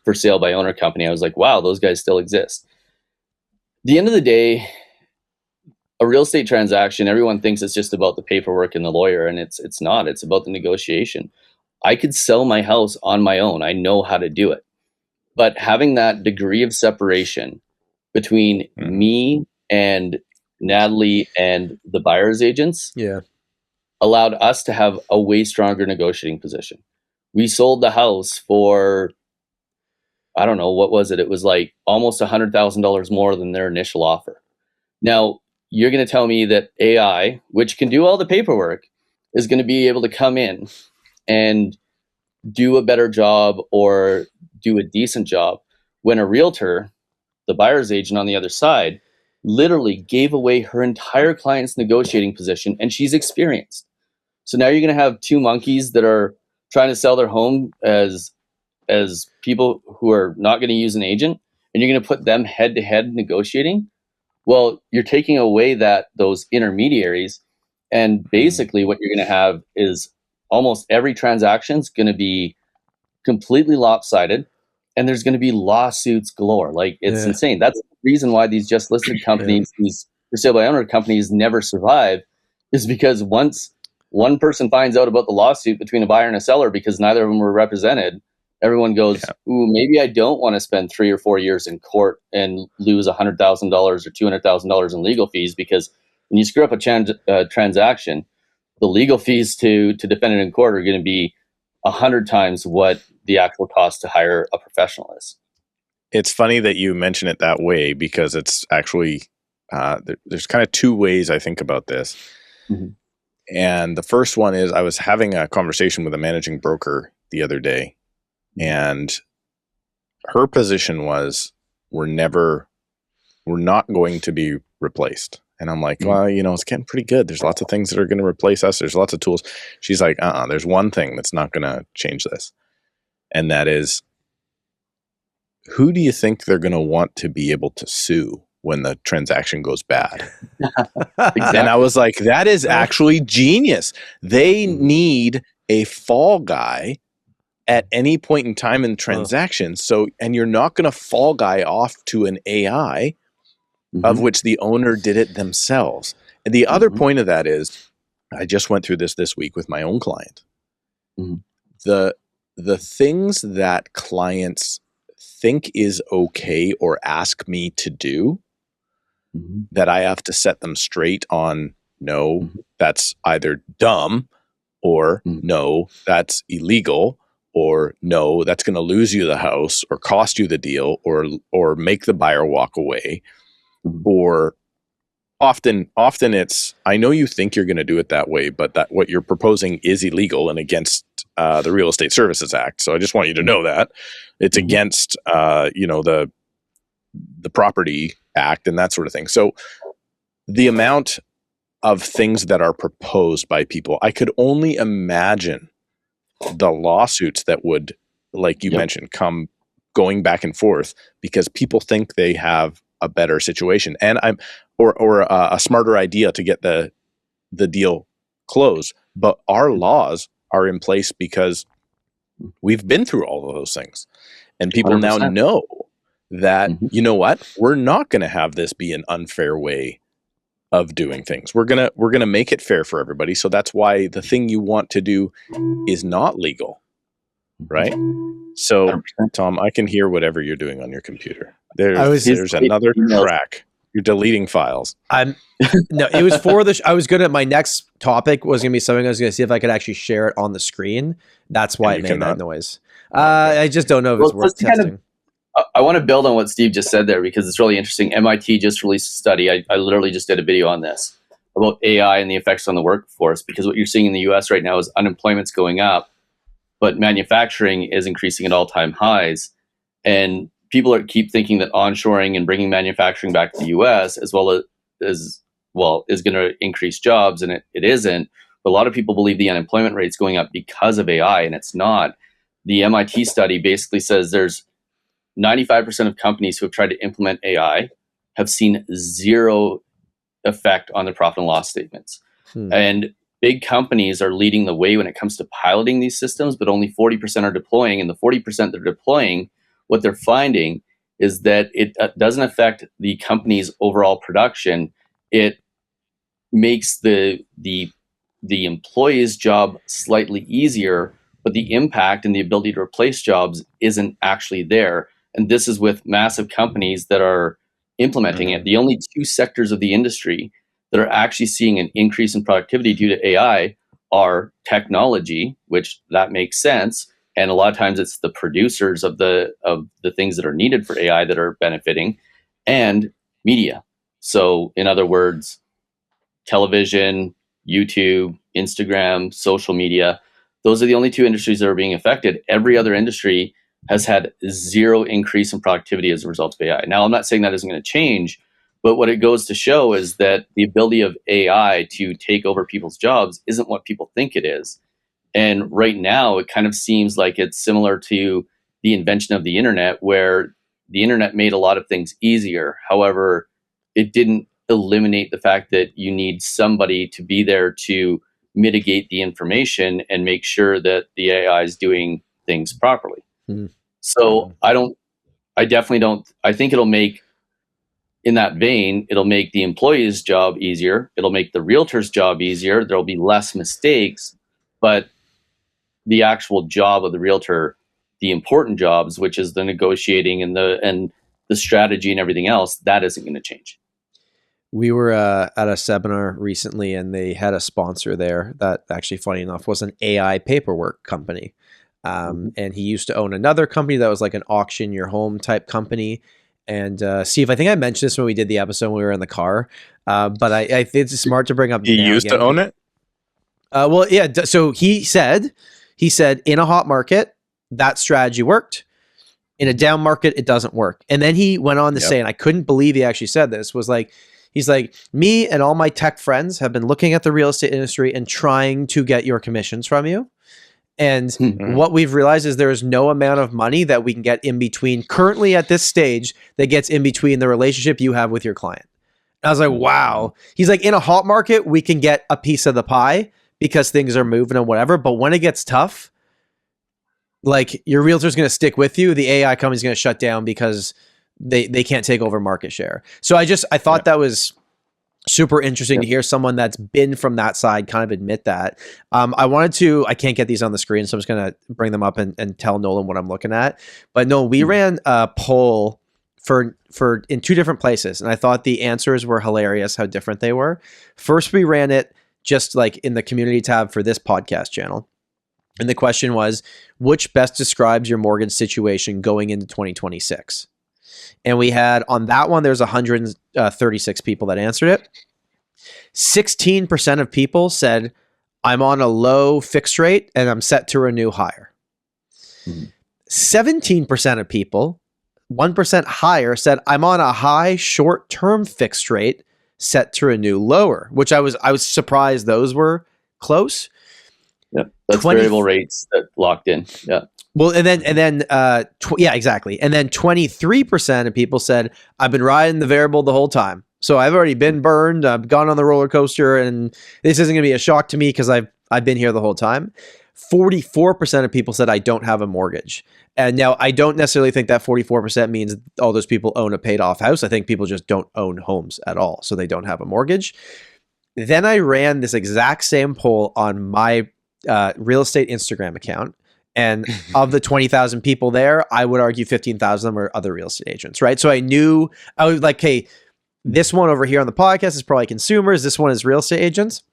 for sale by owner company. I was like, wow, those guys still exist. At the end of the day, a real estate transaction, everyone thinks it's just about the paperwork and the lawyer, and it's not. It's about the negotiation. I could sell my house on my own. I know how to do it. But having that degree of separation between me and Natalie and the buyer's agents allowed us to have a way stronger negotiating position. We sold the house for, I don't know, what was it? It was like almost $100,000 more than their initial offer. Now, you're going to tell me that AI, which can do all the paperwork, is going to be able to come in and do a better job or do a decent job when a realtor, the buyer's agent on the other side, literally gave away her entire client's negotiating position, and she's experienced. So now you're going to have two monkeys that are trying to sell their home as people who are not going to use an agent, and you're going to put them head to head negotiating. Well, you're taking away those intermediaries, and basically what you're going to have is almost every transaction is going to be completely lopsided, and there's going to be lawsuits galore. Like, it's insane. That's the reason why these just listed companies, these for sale by owner companies, never survive, is because once one person finds out about the lawsuit between a buyer and a seller because neither of them were represented, everyone goes, ooh, maybe I don't want to spend 3 or 4 years in court and lose $100,000 or $200,000 in legal fees, because when you screw up a transaction, the legal fees to defend it in court are going to be 100 times what the actual cost to hire a professional is. It's funny that you mention it that way, because it's actually, there's kind of two ways I think about this. Mm-hmm. And the first one is, I was having a conversation with a managing broker the other day, and her position was, we're not going to be replaced. And I'm like, well, it's getting pretty good. There's lots of things that are going to replace us. There's lots of tools. She's like, there's one thing that's not going to change this. And that is, who do you think they're going to want to be able to sue when the transaction goes bad? Exactly. And I was like, that is actually genius. They need a fall guy at any point in time in the transaction. So, and you're not going to fall guy off to an AI of which the owner did it themselves. And the other point of that is, I just went through this week with my own client. The things that clients think is okay or ask me to do, that I have to set them straight on, no, that's either dumb, or no, that's illegal, or no, that's going to lose you the house or cost you the deal, or make the buyer walk away. Or often it's, I know you think you're going to do it that way, but that what you're proposing is illegal and against the Real Estate Services Act. So I just want you to know that it's against the Property Act and that sort of thing. So the amount of things that are proposed by people, I could only imagine the lawsuits that would, like you mentioned, come going back and forth because people think they have a better situation and or a smarter idea to get the deal closed. But our laws are in place because we've been through all of those things, and people 100%. now know that, you know what, we're not going to have this be an unfair way of doing things. We're going to make it fair for everybody. So that's why the thing you want to do is not legal. Right? So 100%. Tom, I can hear whatever you're doing on your computer. There's another track. You're deleting files. No, it was for I was good at my next topic was going to be something I was going to see if I could actually share it on the screen. That's why it made that noise. I just don't know if it's worth testing. I want to build on what Steve just said there because it's really interesting. MIT just released a study. I literally just did a video on this about AI and the effects on the workforce, because what you're seeing in the US right now is unemployment's going up, but manufacturing is increasing at all-time highs. And people keep thinking that onshoring and bringing manufacturing back to the US is going to increase jobs, and it isn't. But a lot of people believe the unemployment rate's going up because of AI, and it's not. The MIT study basically says there's 95% of companies who have tried to implement AI have seen zero effect on their profit and loss statements. And big companies are leading the way when it comes to piloting these systems, but only 40% are deploying. And the 40% that are deploying, what they're finding is that it doesn't affect the company's overall production. It makes the employee's job slightly easier, but the impact and the ability to replace jobs isn't actually there. And this is with massive companies that are implementing it. The only two sectors of the industry that are actually seeing an increase in productivity due to AI are technology, which that makes sense. And a lot of times it's the producers of the things that are needed for AI that are benefiting, and media. So in other words, television, YouTube, Instagram, social media, those are the only two industries that are being affected. Every other industry has had zero increase in productivity as a result of AI. Now, I'm not saying that isn't going to change, but what it goes to show is that the ability of AI to take over people's jobs isn't what people think it is. And right now, it kind of seems like it's similar to the invention of the internet, where the internet made a lot of things easier. However, it didn't eliminate the fact that you need somebody to be there to mitigate the information and make sure that the AI is doing things properly. Mm-hmm. So I definitely don't, I think it'll make, in that vein, it'll make the employee's job easier. It'll make the realtor's job easier. There'll be less mistakes, but the actual job of the realtor, the important jobs, which is the negotiating and the strategy and everything else, that isn't going to change. We were at a seminar recently, and they had a sponsor there that actually, funny enough, was an AI paperwork company. And he used to own another company that was like an auction your home type company. And Steve, I think I mentioned this when we did the episode when we were in the car, but I think it's smart to bring up. He used to own it? Well, yeah. So he said in a hot market, that strategy worked. In a down market, it doesn't work. And then he went on to say, and I couldn't believe he actually said this, was like, he's like, me and all my tech friends have been looking at the real estate industry and trying to get your commissions from you. And what we've realized is there is no amount of money that we can get in between currently at this stage that gets in between the relationship you have with your client. And I was like, wow. He's like, in a hot market, we can get a piece of the pie because things are moving and whatever. But when it gets tough, like your realtor's going to stick with you. The AI company's going to shut down because they can't take over market share. So I thought that was super interesting to hear someone that's been from that side kind of admit that. I can't get these on the screen, so I'm just going to bring them up and tell Nolan what I'm looking at. But no, we ran a poll for in two different places, and I thought the answers were hilarious how different they were. First, we ran it just like in the community tab for this podcast channel. And the question was, which best describes your mortgage situation going into 2026? And we had on that one, there's 136 people that answered it. 16% of people said, I'm on a low fixed rate and I'm set to renew higher. 17% of people, 1% higher, said, I'm on a high short-term fixed rate set to renew lower, which I was surprised those were close. Yeah, that's variable rates that locked in. Yeah. Well, yeah, exactly. And then 23% of people said, I've been riding the variable the whole time. So I've already been burned. I've gone on the roller coaster and this isn't going to be a shock to me because I've been here the whole time. 44% of people said, I don't have a mortgage. And now I don't necessarily think that 44% means all those people own a paid off house. I think people just don't own homes at all. So they don't have a mortgage. Then I ran this exact same poll on my real estate Instagram account. And of the 20,000 people there, I would argue 15,000 of them are other real estate agents, right? So I was like, hey, this one over here on the podcast is probably consumers. This one is real estate agents.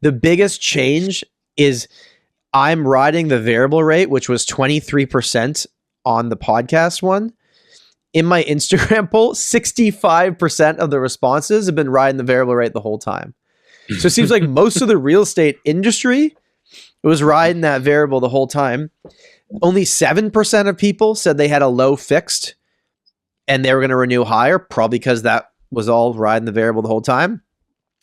The biggest change is I'm riding the variable rate, which was 23% on the podcast one. In my Instagram poll, 65% of the responses have been riding the variable rate the whole time. So it seems like most of the real estate industry was riding that variable the whole time. Only 7% of people said they had a low fixed and they were going to renew higher, probably because that was all riding the variable the whole time.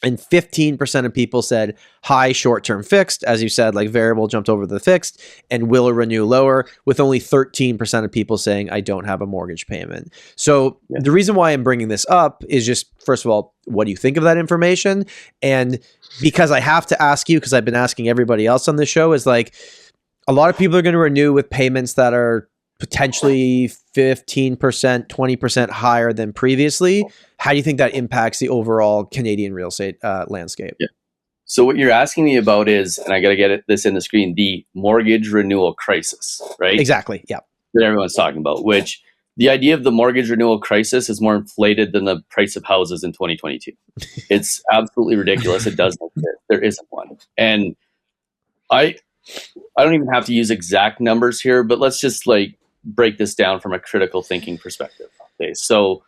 And 15% of people said high short-term fixed, as you said, like variable jumped over the fixed and will renew lower, with only 13% of people saying I don't have a mortgage payment. So the reason why I'm bringing this up is just, first of all, what do you think of that information? And because I have to ask you, because I've been asking everybody else on the show, is like a lot of people are going to renew with payments that are potentially 15%, 20% higher than previously. How do you think that impacts the overall Canadian real estate landscape? Yeah. So what you're asking me about is, and I got to get this in the screen, the mortgage renewal crisis, right? Exactly. Yeah. That everyone's talking about, which the idea of the mortgage renewal crisis is more inflated than the price of houses in 2022. It's absolutely ridiculous. It doesn't fit. There isn't one. And I don't even have to use exact numbers here, but let's just like break this down from a critical thinking perspective. Okay. So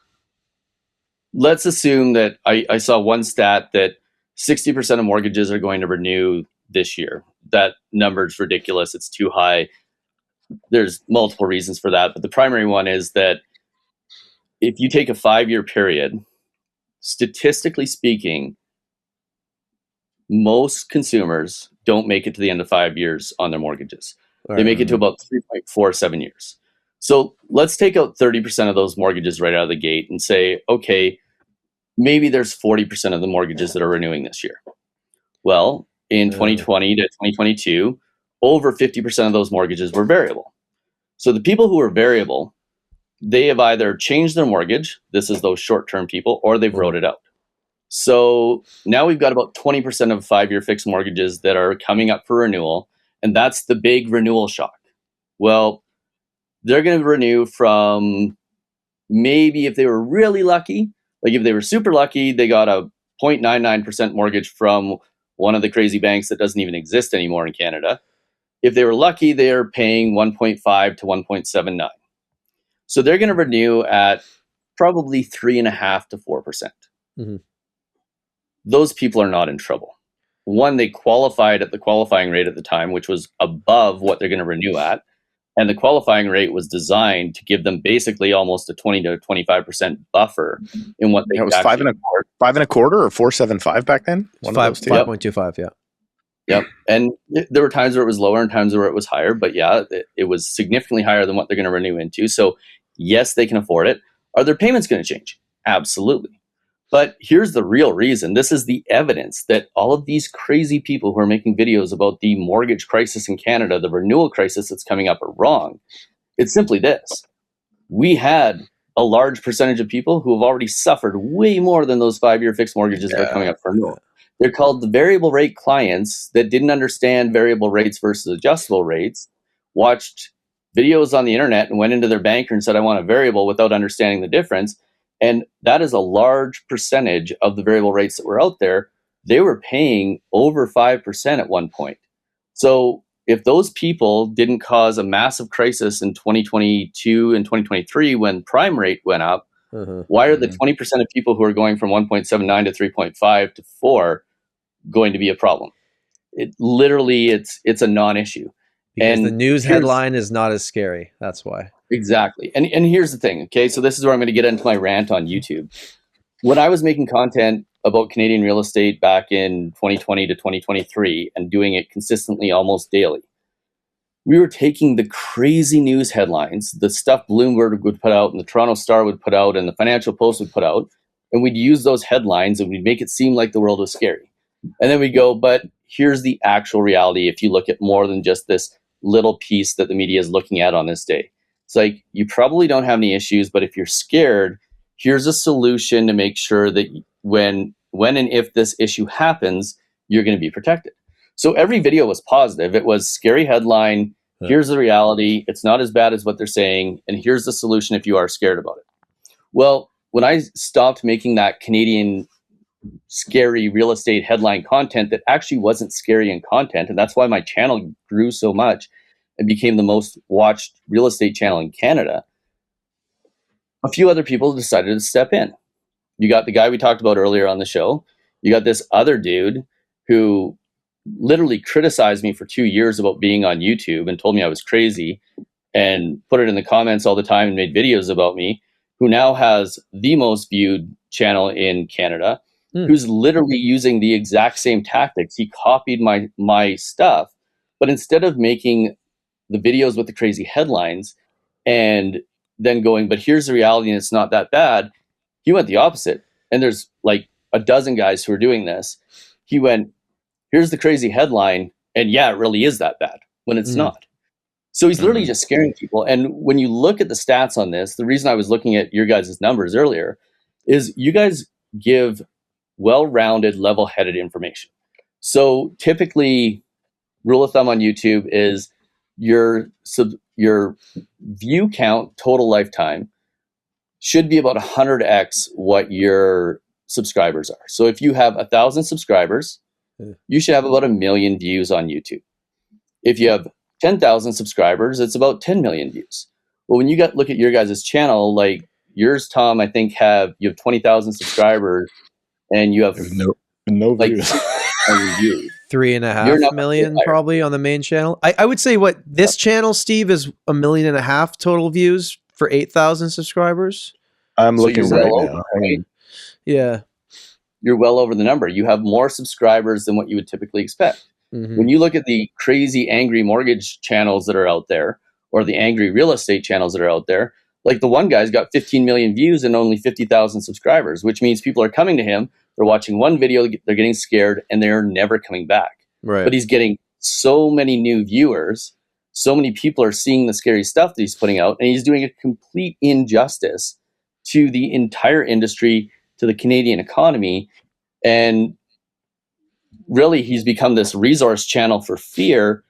let's assume that I saw one stat that 60% of mortgages are going to renew this year. That number is ridiculous. It's too high. There's multiple reasons for that, but the primary one is that if you take a 5-year period, statistically speaking, most consumers don't make it to the end of 5 years on their mortgages. They make it to about 3.47 years. So let's take out 30% of those mortgages right out of the gate and say, okay, maybe there's 40% of the mortgages that are renewing this year. Well, in 2020 to 2022, over 50% of those mortgages were variable. So the people who are variable, they have either changed their mortgage, this is those short-term people, or they've wrote it out. So now we've got about 20% of 5-year fixed mortgages that are coming up for renewal, and that's the big renewal shock. Well, they're going to renew from, maybe if they were really lucky, like if they were super lucky, they got a 0.99% mortgage from one of the crazy banks that doesn't even exist anymore in Canada. If they were lucky, they're paying 1.5 to 1.79. So they're going to renew at probably 3.5 to 4%. Mm-hmm. Those people are not in trouble. One, they qualified at the qualifying rate at the time, which was above what they're going to renew at. And the qualifying rate was designed to give them basically almost a 20 to 25% buffer in what they was 5.25 or 4.75 back then. 5.25, yeah. Yep. And there were times where it was lower and times where it was higher, but yeah, it was significantly higher than what they're going to renew into. So yes, they can afford it. Are their payments going to change? Absolutely. But here's the real reason. This is the evidence that all of these crazy people who are making videos about the mortgage crisis in Canada, the renewal crisis that's coming up, are wrong. It's simply this. We had a large percentage of people who have already suffered way more than those 5-year fixed mortgages that are coming up for renewal. They're called the variable rate clients that didn't understand variable rates versus adjustable rates, watched videos on the internet and went into their banker and said, I want a variable, without understanding the difference. And that is a large percentage of the variable rates that were out there. They were paying over 5% at one point. So if those people didn't cause a massive crisis in 2022 and 2023 when prime rate went up, why are the 20% of people who are going from 1.79 to 3.5 to 4 going to be a problem? It literally, it's a non-issue. Because the news headline is not as scary. That's why. Exactly. And here's the thing, okay? So this is where I'm going to get into my rant on YouTube. When I was making content about Canadian real estate back in 2020 to 2023 and doing it consistently almost daily, we were taking the crazy news headlines, the stuff Bloomberg would put out and the Toronto Star would put out and the Financial Post would put out, and we'd use those headlines and we'd make it seem like the world was scary. And then we'd go, but here's the actual reality if you look at more than just this little piece that the media is looking at on this day. It's like, you probably don't have any issues, but if you're scared, here's a solution to make sure that when and if this issue happens, you're going to be protected. So every video was positive. It was scary headline. Here's the reality. It's not as bad as what they're saying. And here's the solution if you are scared about it. Well, when I stopped making that Canadian scary real estate headline content that actually wasn't scary in content, and that's why my channel grew so much and became the most watched real estate channel in Canada, a few other people decided to step in. You got the guy we talked about earlier on the show. You got this other dude who literally criticized me for 2 years about being on YouTube and told me I was crazy and put it in the comments all the time and made videos about me, who now has the most viewed channel in Canada, who's literally using the exact same tactics. He copied my stuff, but instead of making the videos with the crazy headlines and then going, but here's the reality and it's not that bad, he went the opposite. And there's like a dozen guys who are doing this. He went, here's the crazy headline, and yeah, it really is that bad, when it's not. So he's literally just scaring people. And when you look at the stats on this, the reason I was looking at your guys' numbers earlier is you guys give well-rounded, level-headed information. So typically, rule of thumb on YouTube is your view count total lifetime should be about 100x what your subscribers are. So if you have 1,000 subscribers, you should have about 1 million views on YouTube. If you have 10,000 subscribers, it's about 10 million views. Well, when you look at your guys' channel, like yours, Tom, I think you have 20,000 subscribers and you have no views. 3.5 million probably on the main channel. I would say what this channel, Steve, is 1.5 million total views for 8,000 subscribers. I'm looking right now. Right? Yeah. You're well over the number. You have more subscribers than what you would typically expect. When you look at the crazy angry mortgage channels that are out there, or the angry real estate channels that are out there, Like the one guy's got 15 million views and only 50,000 subscribers, which means people are coming to him. They're watching one video, they're getting scared, and they're never coming back. Right. But he's getting so many new viewers. So many people are seeing the scary stuff that he's putting out, and he's doing a complete injustice to the entire industry, to the Canadian economy. And really, he's become this resource channel for fear.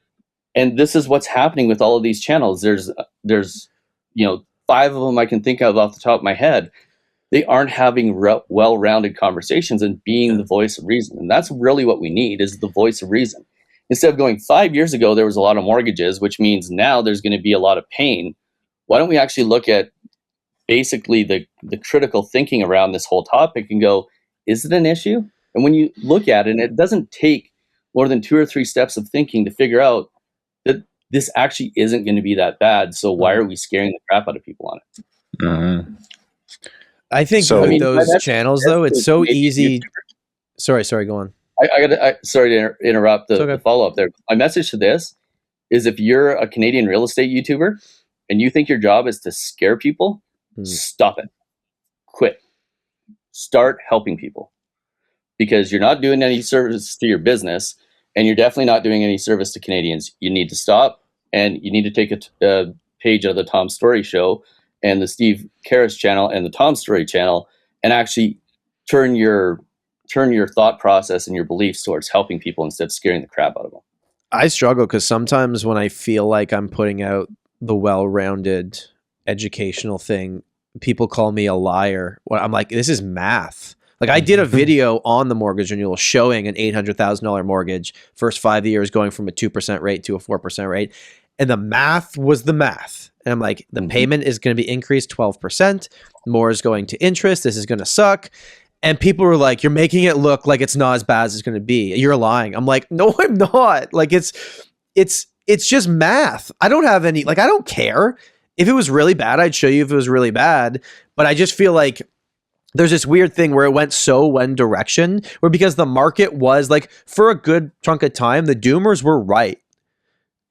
And this is what's happening with all of these channels. There's 5 of them I can think of off the top of my head. They aren't having well-rounded conversations and being the voice of reason. And that's really what we need, is the voice of reason. Instead of going 5 years ago, there was a lot of mortgages, which means now there's going to be a lot of pain. Why don't we actually look at basically the critical thinking around this whole topic and go, is it an issue? And when you look at it, and it doesn't take more than 2 or 3 steps of thinking to figure out that this actually isn't going to be that bad. So why are we scaring the crap out of people on it? Mm-hmm. I think with those channels, though, it's so easy. Sorry, go on. Sorry to interrupt the follow-up there. My message to this is, if you're a Canadian real estate YouTuber and you think your job is to scare people, stop it. Quit. Start helping people, because you're not doing any service to your business, and you're definitely not doing any service to Canadians. You need to stop, and you need to take a page out of the Tom Storey Show and the Steve Karrasch channel and the Tom Storey channel, and actually turn your thought process and your beliefs towards helping people instead of scaring the crap out of them. I struggle because sometimes when I feel like I'm putting out the well-rounded educational thing, people call me a liar. I'm like, this is math. Like, I did a video on the mortgage renewal showing an $800,000 mortgage, first 5 years going from a 2% rate to a 4% rate. And the math was the math. And I'm like, the payment is going to be increased 12%. More is going to interest. This is going to suck. And people were like, you're making it look like it's not as bad as it's going to be. You're lying. I'm like, no, I'm not. Like, it's just math. I don't have any, like, I don't care. If it was really bad, I'd show you if it was really bad. But I just feel like there's this weird thing where it went so one direction, where because the market was like, for a good chunk of time, the doomers were right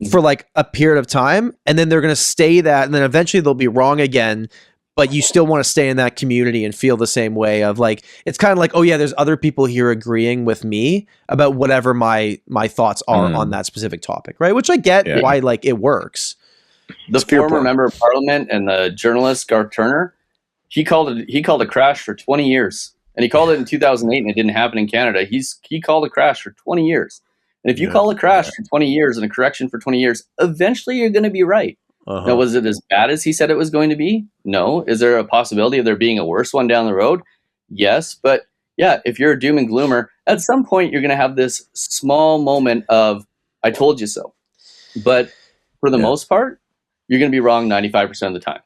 for like a period of time. And then they're going to stay that. And then eventually they'll be wrong again. But you still want to stay in that community and feel the same way of like, it's kind of like, oh yeah, there's other people here agreeing with me about whatever my thoughts are on that specific topic. Right. Which I get why like it works. The former member of parliament and the journalist Garth Turner, he called a crash for 20 years, and he called it in 2008, and it didn't happen in Canada. He called a crash for 20 years, and if you call a crash for 20 years and a correction for 20 years, eventually you're going to be right. Now, was it as bad as he said it was going to be? No. Is there a possibility of there being a worse one down the road? Yes, but yeah, if you're a doom and gloomer, at some point you're going to have this small moment of "I told you so," but for the most part, you're going to be wrong 95% of the time.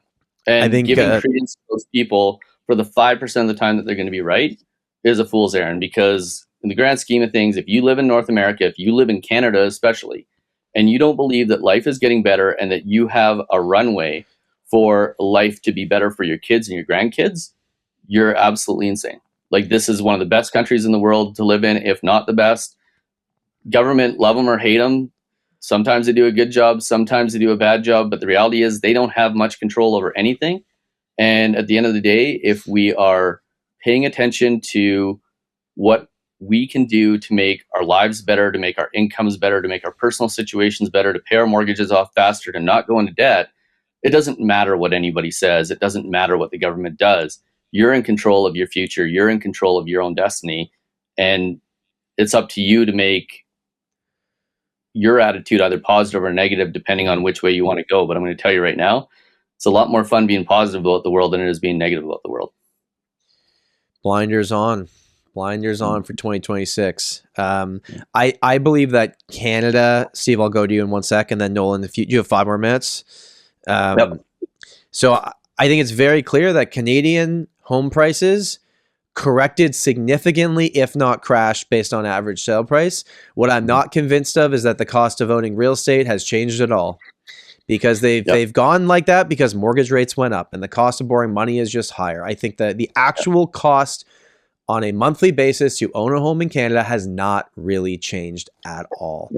And I think giving credence to those people for the 5% of the time that they're going to be right is a fool's errand, because in the grand scheme of things, if you live in North America, if you live in Canada especially, and you don't believe that life is getting better and that you have a runway for life to be better for your kids and your grandkids, you're absolutely insane. Like, this is one of the best countries in the world to live in, if not the best. Government, love them or hate them. Sometimes they do a good job, sometimes they do a bad job, but the reality is they don't have much control over anything. And at the end of the day, if we are paying attention to what we can do to make our lives better, to make our incomes better, to make our personal situations better, to pay our mortgages off faster, to not go into debt, it doesn't matter what anybody says. It doesn't matter what the government does. You're in control of your future. You're in control of your own destiny. And it's up to you to make your attitude either positive or negative, depending on which way you want to go. But I'm going to tell you right now, it's a lot more fun being positive about the world than it is being negative about the world. Blinders on for 2026. I believe that Canada, Steve, I'll go to you in 1 second, then Nolan, if you have 5 more minutes. So I think it's very clear that Canadian home prices corrected significantly, if not crashed, based on average sale price. What I'm not convinced of is that the cost of owning real estate has changed at all, because they've gone like that because mortgage rates went up and the cost of borrowing money is just higher. I think that the actual cost on a monthly basis to own a home in Canada has not really changed at all.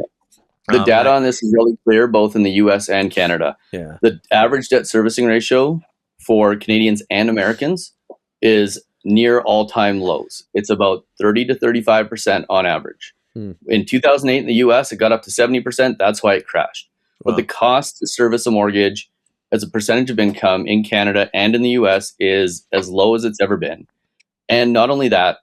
The data on this is really clear, both in the US and Canada. The average debt servicing ratio for Canadians and Americans is near all-time lows. It's about 30 to 35% on average. In 2008 in the US, it got up to 70%. That's why it crashed. But the cost to service a mortgage as a percentage of income in Canada and in the US is as low as it's ever been. And not only that,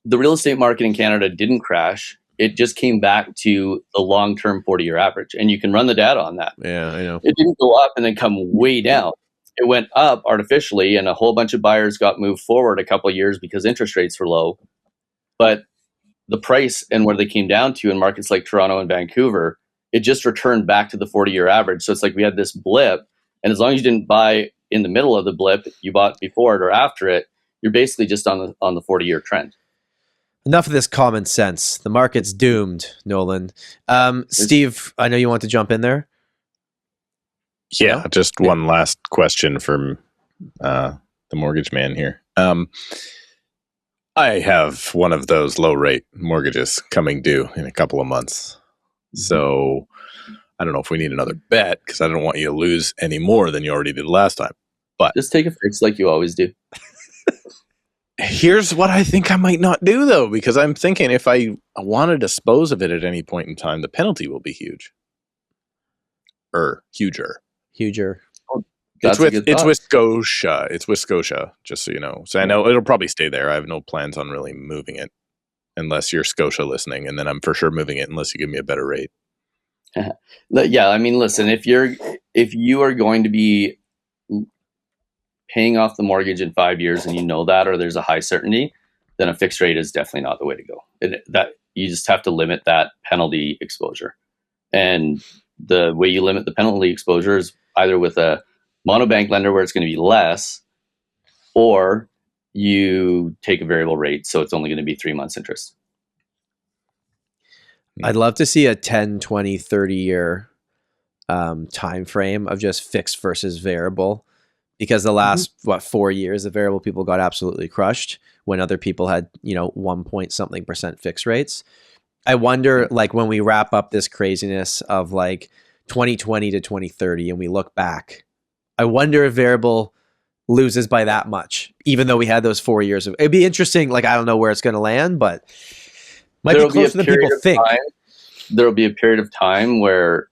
the real estate market in Canada didn't crash. It just came back to the long-term 40-year average. And you can run the data on that. Yeah, I know. It didn't go up and then come way down. It went up artificially, and a whole bunch of buyers got moved forward a couple of years because interest rates were low. But the price and where they came down to in markets like Toronto and Vancouver, it just returned back to the 40-year average. So it's like we had this blip, and as long as you didn't buy in the middle of the blip, you bought before it or after it, you're basically just on the 40-year trend. Enough of this common sense. The market's doomed, Nolan. Steve, I know you want to jump in there. Yeah, just one last question from the mortgage man here. I have one of those low rate mortgages coming due in a couple of months. So I don't know if we need another bet, because I don't want you to lose any more than you already did last time. But just take a fix like you always do. Here's what I think I might not do, though, because I'm thinking if I want to dispose of it at any point in time, the penalty will be huge. Huger. It's with Scotia. It's with Scotia, just so you know. So I know it'll probably stay there. I have no plans on really moving it unless you're Scotia listening, and then I'm for sure moving it unless you give me a better rate. Yeah, I mean, listen, if you are going to be paying off the mortgage in 5 years and you know that, or there's a high certainty, then a fixed rate is definitely not the way to go. That you just have to limit that penalty exposure. And the way you limit the penalty exposure is either with a monobank lender where it's going to be less, or you take a variable rate, so it's only going to be 3 months interest. I'd love to see a 10, 20, 30-year time frame of just fixed versus variable, because the last 4 years, the variable people got absolutely crushed when other people had 1 point something % fixed rates. I wonder, like, when we wrap up this craziness of like 2020 to 2030 and we look back, I wonder if variable loses by that much, even though we had those 4 years of. It'd be interesting. Like, I don't know where it's going to land, but might be closer than people think. There'll be a period of time where,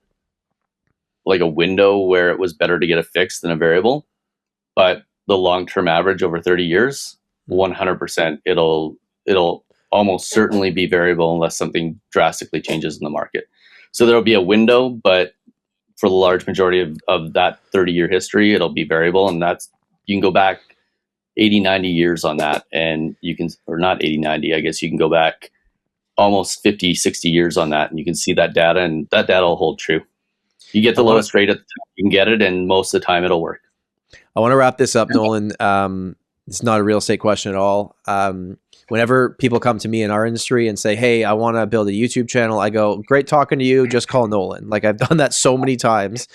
like, a window where it was better to get a fixed than a variable, but the long-term average over 30 years, 100%, it'll almost certainly be variable unless something drastically changes in the market. So there'll be a window, but for the large majority of that 30-year history, it'll be variable, and you can go back 80, 90 years on that, and you can, or not 80, 90, I guess you can go back almost 50, 60 years on that, and you can see that data, and that data will hold true. You get the lowest rate at the time, you can get it, and most of the time it'll work. I want to wrap this up, Nolan. It's not a real estate question at all. Whenever people come to me in our industry and say, hey, I want to build a YouTube channel, I go, great talking to you. Just call Nolan. Like, I've done that so many times.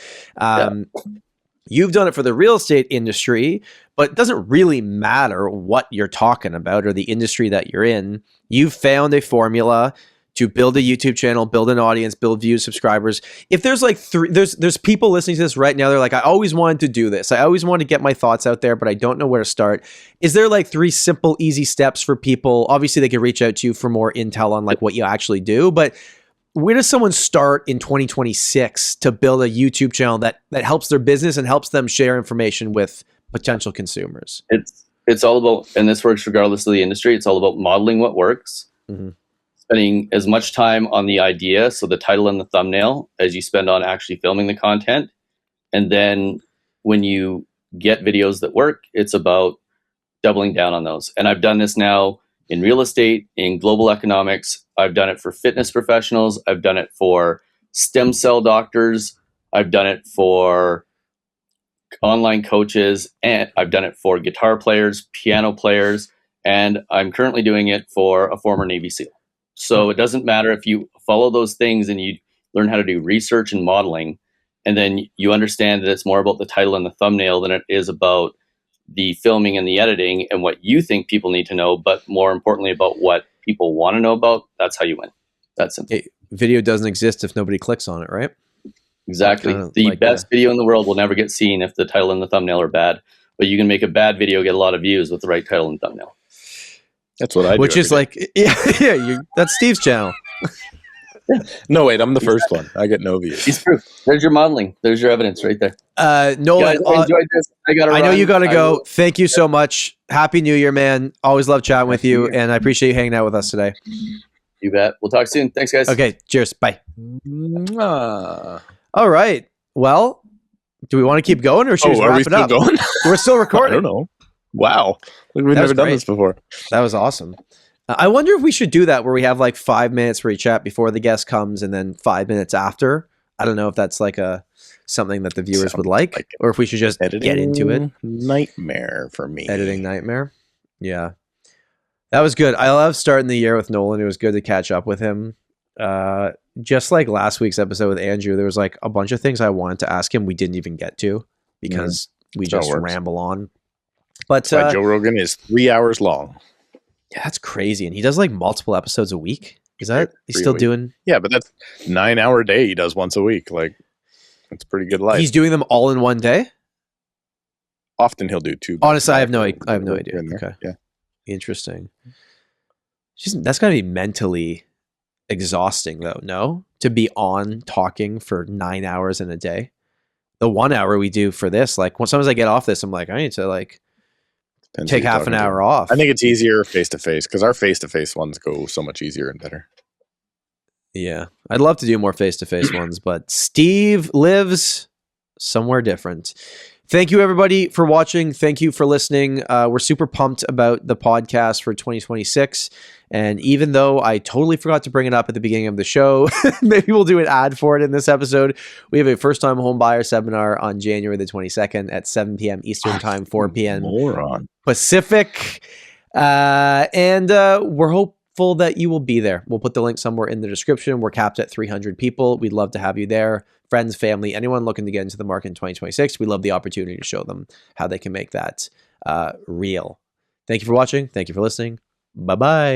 You've done it for the real estate industry, but it doesn't really matter what you're talking about or the industry that you're in. You've found a formula to build a YouTube channel, build an audience, build views, subscribers. If there's like there's people listening to this right now, they're like, I always wanted to do this. I always want to get my thoughts out there, but I don't know where to start. Is there like 3 simple, easy steps for people? Obviously, they can reach out to you for more intel on like what you actually do, but where does someone start in 2026 to build a YouTube channel that helps their business and helps them share information with potential consumers? It's all about, and this works regardless of the industry, it's all about modeling what works. Spending as much time on the idea, so the title and the thumbnail, as you spend on actually filming the content. And then when you get videos that work, it's about doubling down on those. And I've done this now in real estate, in global economics. I've done it for fitness professionals. I've done it for stem cell doctors. I've done it for online coaches, and I've done it for guitar players, piano players, and I'm currently doing it for a former Navy SEAL. So it doesn't matter if you follow those things and you learn how to do research and modeling, and then you understand that it's more about the title and the thumbnail than it is about the filming and the editing and what you think people need to know, but more importantly about what people want to know about. That's how you win. That's simple. Video doesn't exist if nobody clicks on it, right? Exactly. The best video in the world will never get seen if the title and the thumbnail are bad. but you can make a bad video get a lot of views with the right title and thumbnail. That's what I do. Which is like, that's Steve's channel. No, wait, I'm the first one. I get no views. It's proof. There's your modeling. There's your evidence right there. Nolan, Guys, I enjoyed this. I know you got to go. Thank you so much. Happy New Year, man. Always love chatting with you, and I appreciate you hanging out with us today. You bet. We'll talk soon. Thanks, guys. Okay, cheers. Bye. Mwah. All right. Well, do we want to keep going, or should we are wrap we it still up? going? We're still recording. I don't know. Wow. We've That never was done great. this before. That was awesome. I wonder if we should do that where we have like 5 minutes where we chat before the guest comes and then 5 minutes after. I don't know if that's like something that the viewers would like or if we should just get into it. Nightmare for me. Editing nightmare. Yeah. That was good. I love starting the year with Nolan. It was good to catch up with him. Just like last week's episode with Andrew, there was like a bunch of things I wanted to ask him we didn't even get to because we just ramble on. But That's why Joe Rogan is 3 hours long. Yeah, that's crazy. And he does like multiple episodes a week. Is that he's still doing? Yeah, but that's 9 hour day he does once a week. Like, it's pretty good life. He's doing them all in one day? Often he'll do two. Honestly, I have no idea. Okay. Yeah. Interesting. That's gotta be mentally exhausting though, no? To be on talking for 9 hours in a day. The 1 hour we do for this, like when sometimes I get off this, I'm like, I need to like take half an hour off. I think it's easier face to face because our face to face ones go so much easier and better. Yeah. I'd love to do more face to face ones, but Steve lives somewhere different. Thank you, everybody, for watching. Thank you for listening. We're super pumped about the podcast for 2026. And even though I totally forgot to bring it up at the beginning of the show, maybe we'll do an ad for it in this episode. We have a first-time home buyer seminar on January the 22nd at 7 p.m. Eastern Time, 4 p.m. Pacific. And we're hopeful that you will be there. We'll put the link somewhere in the description. We're capped at 300 people. We'd love to have you there. Friends, family, anyone looking to get into the market in 2026, we love the opportunity to show them how they can make that real. Thank you for watching. Thank you for listening. Bye-bye.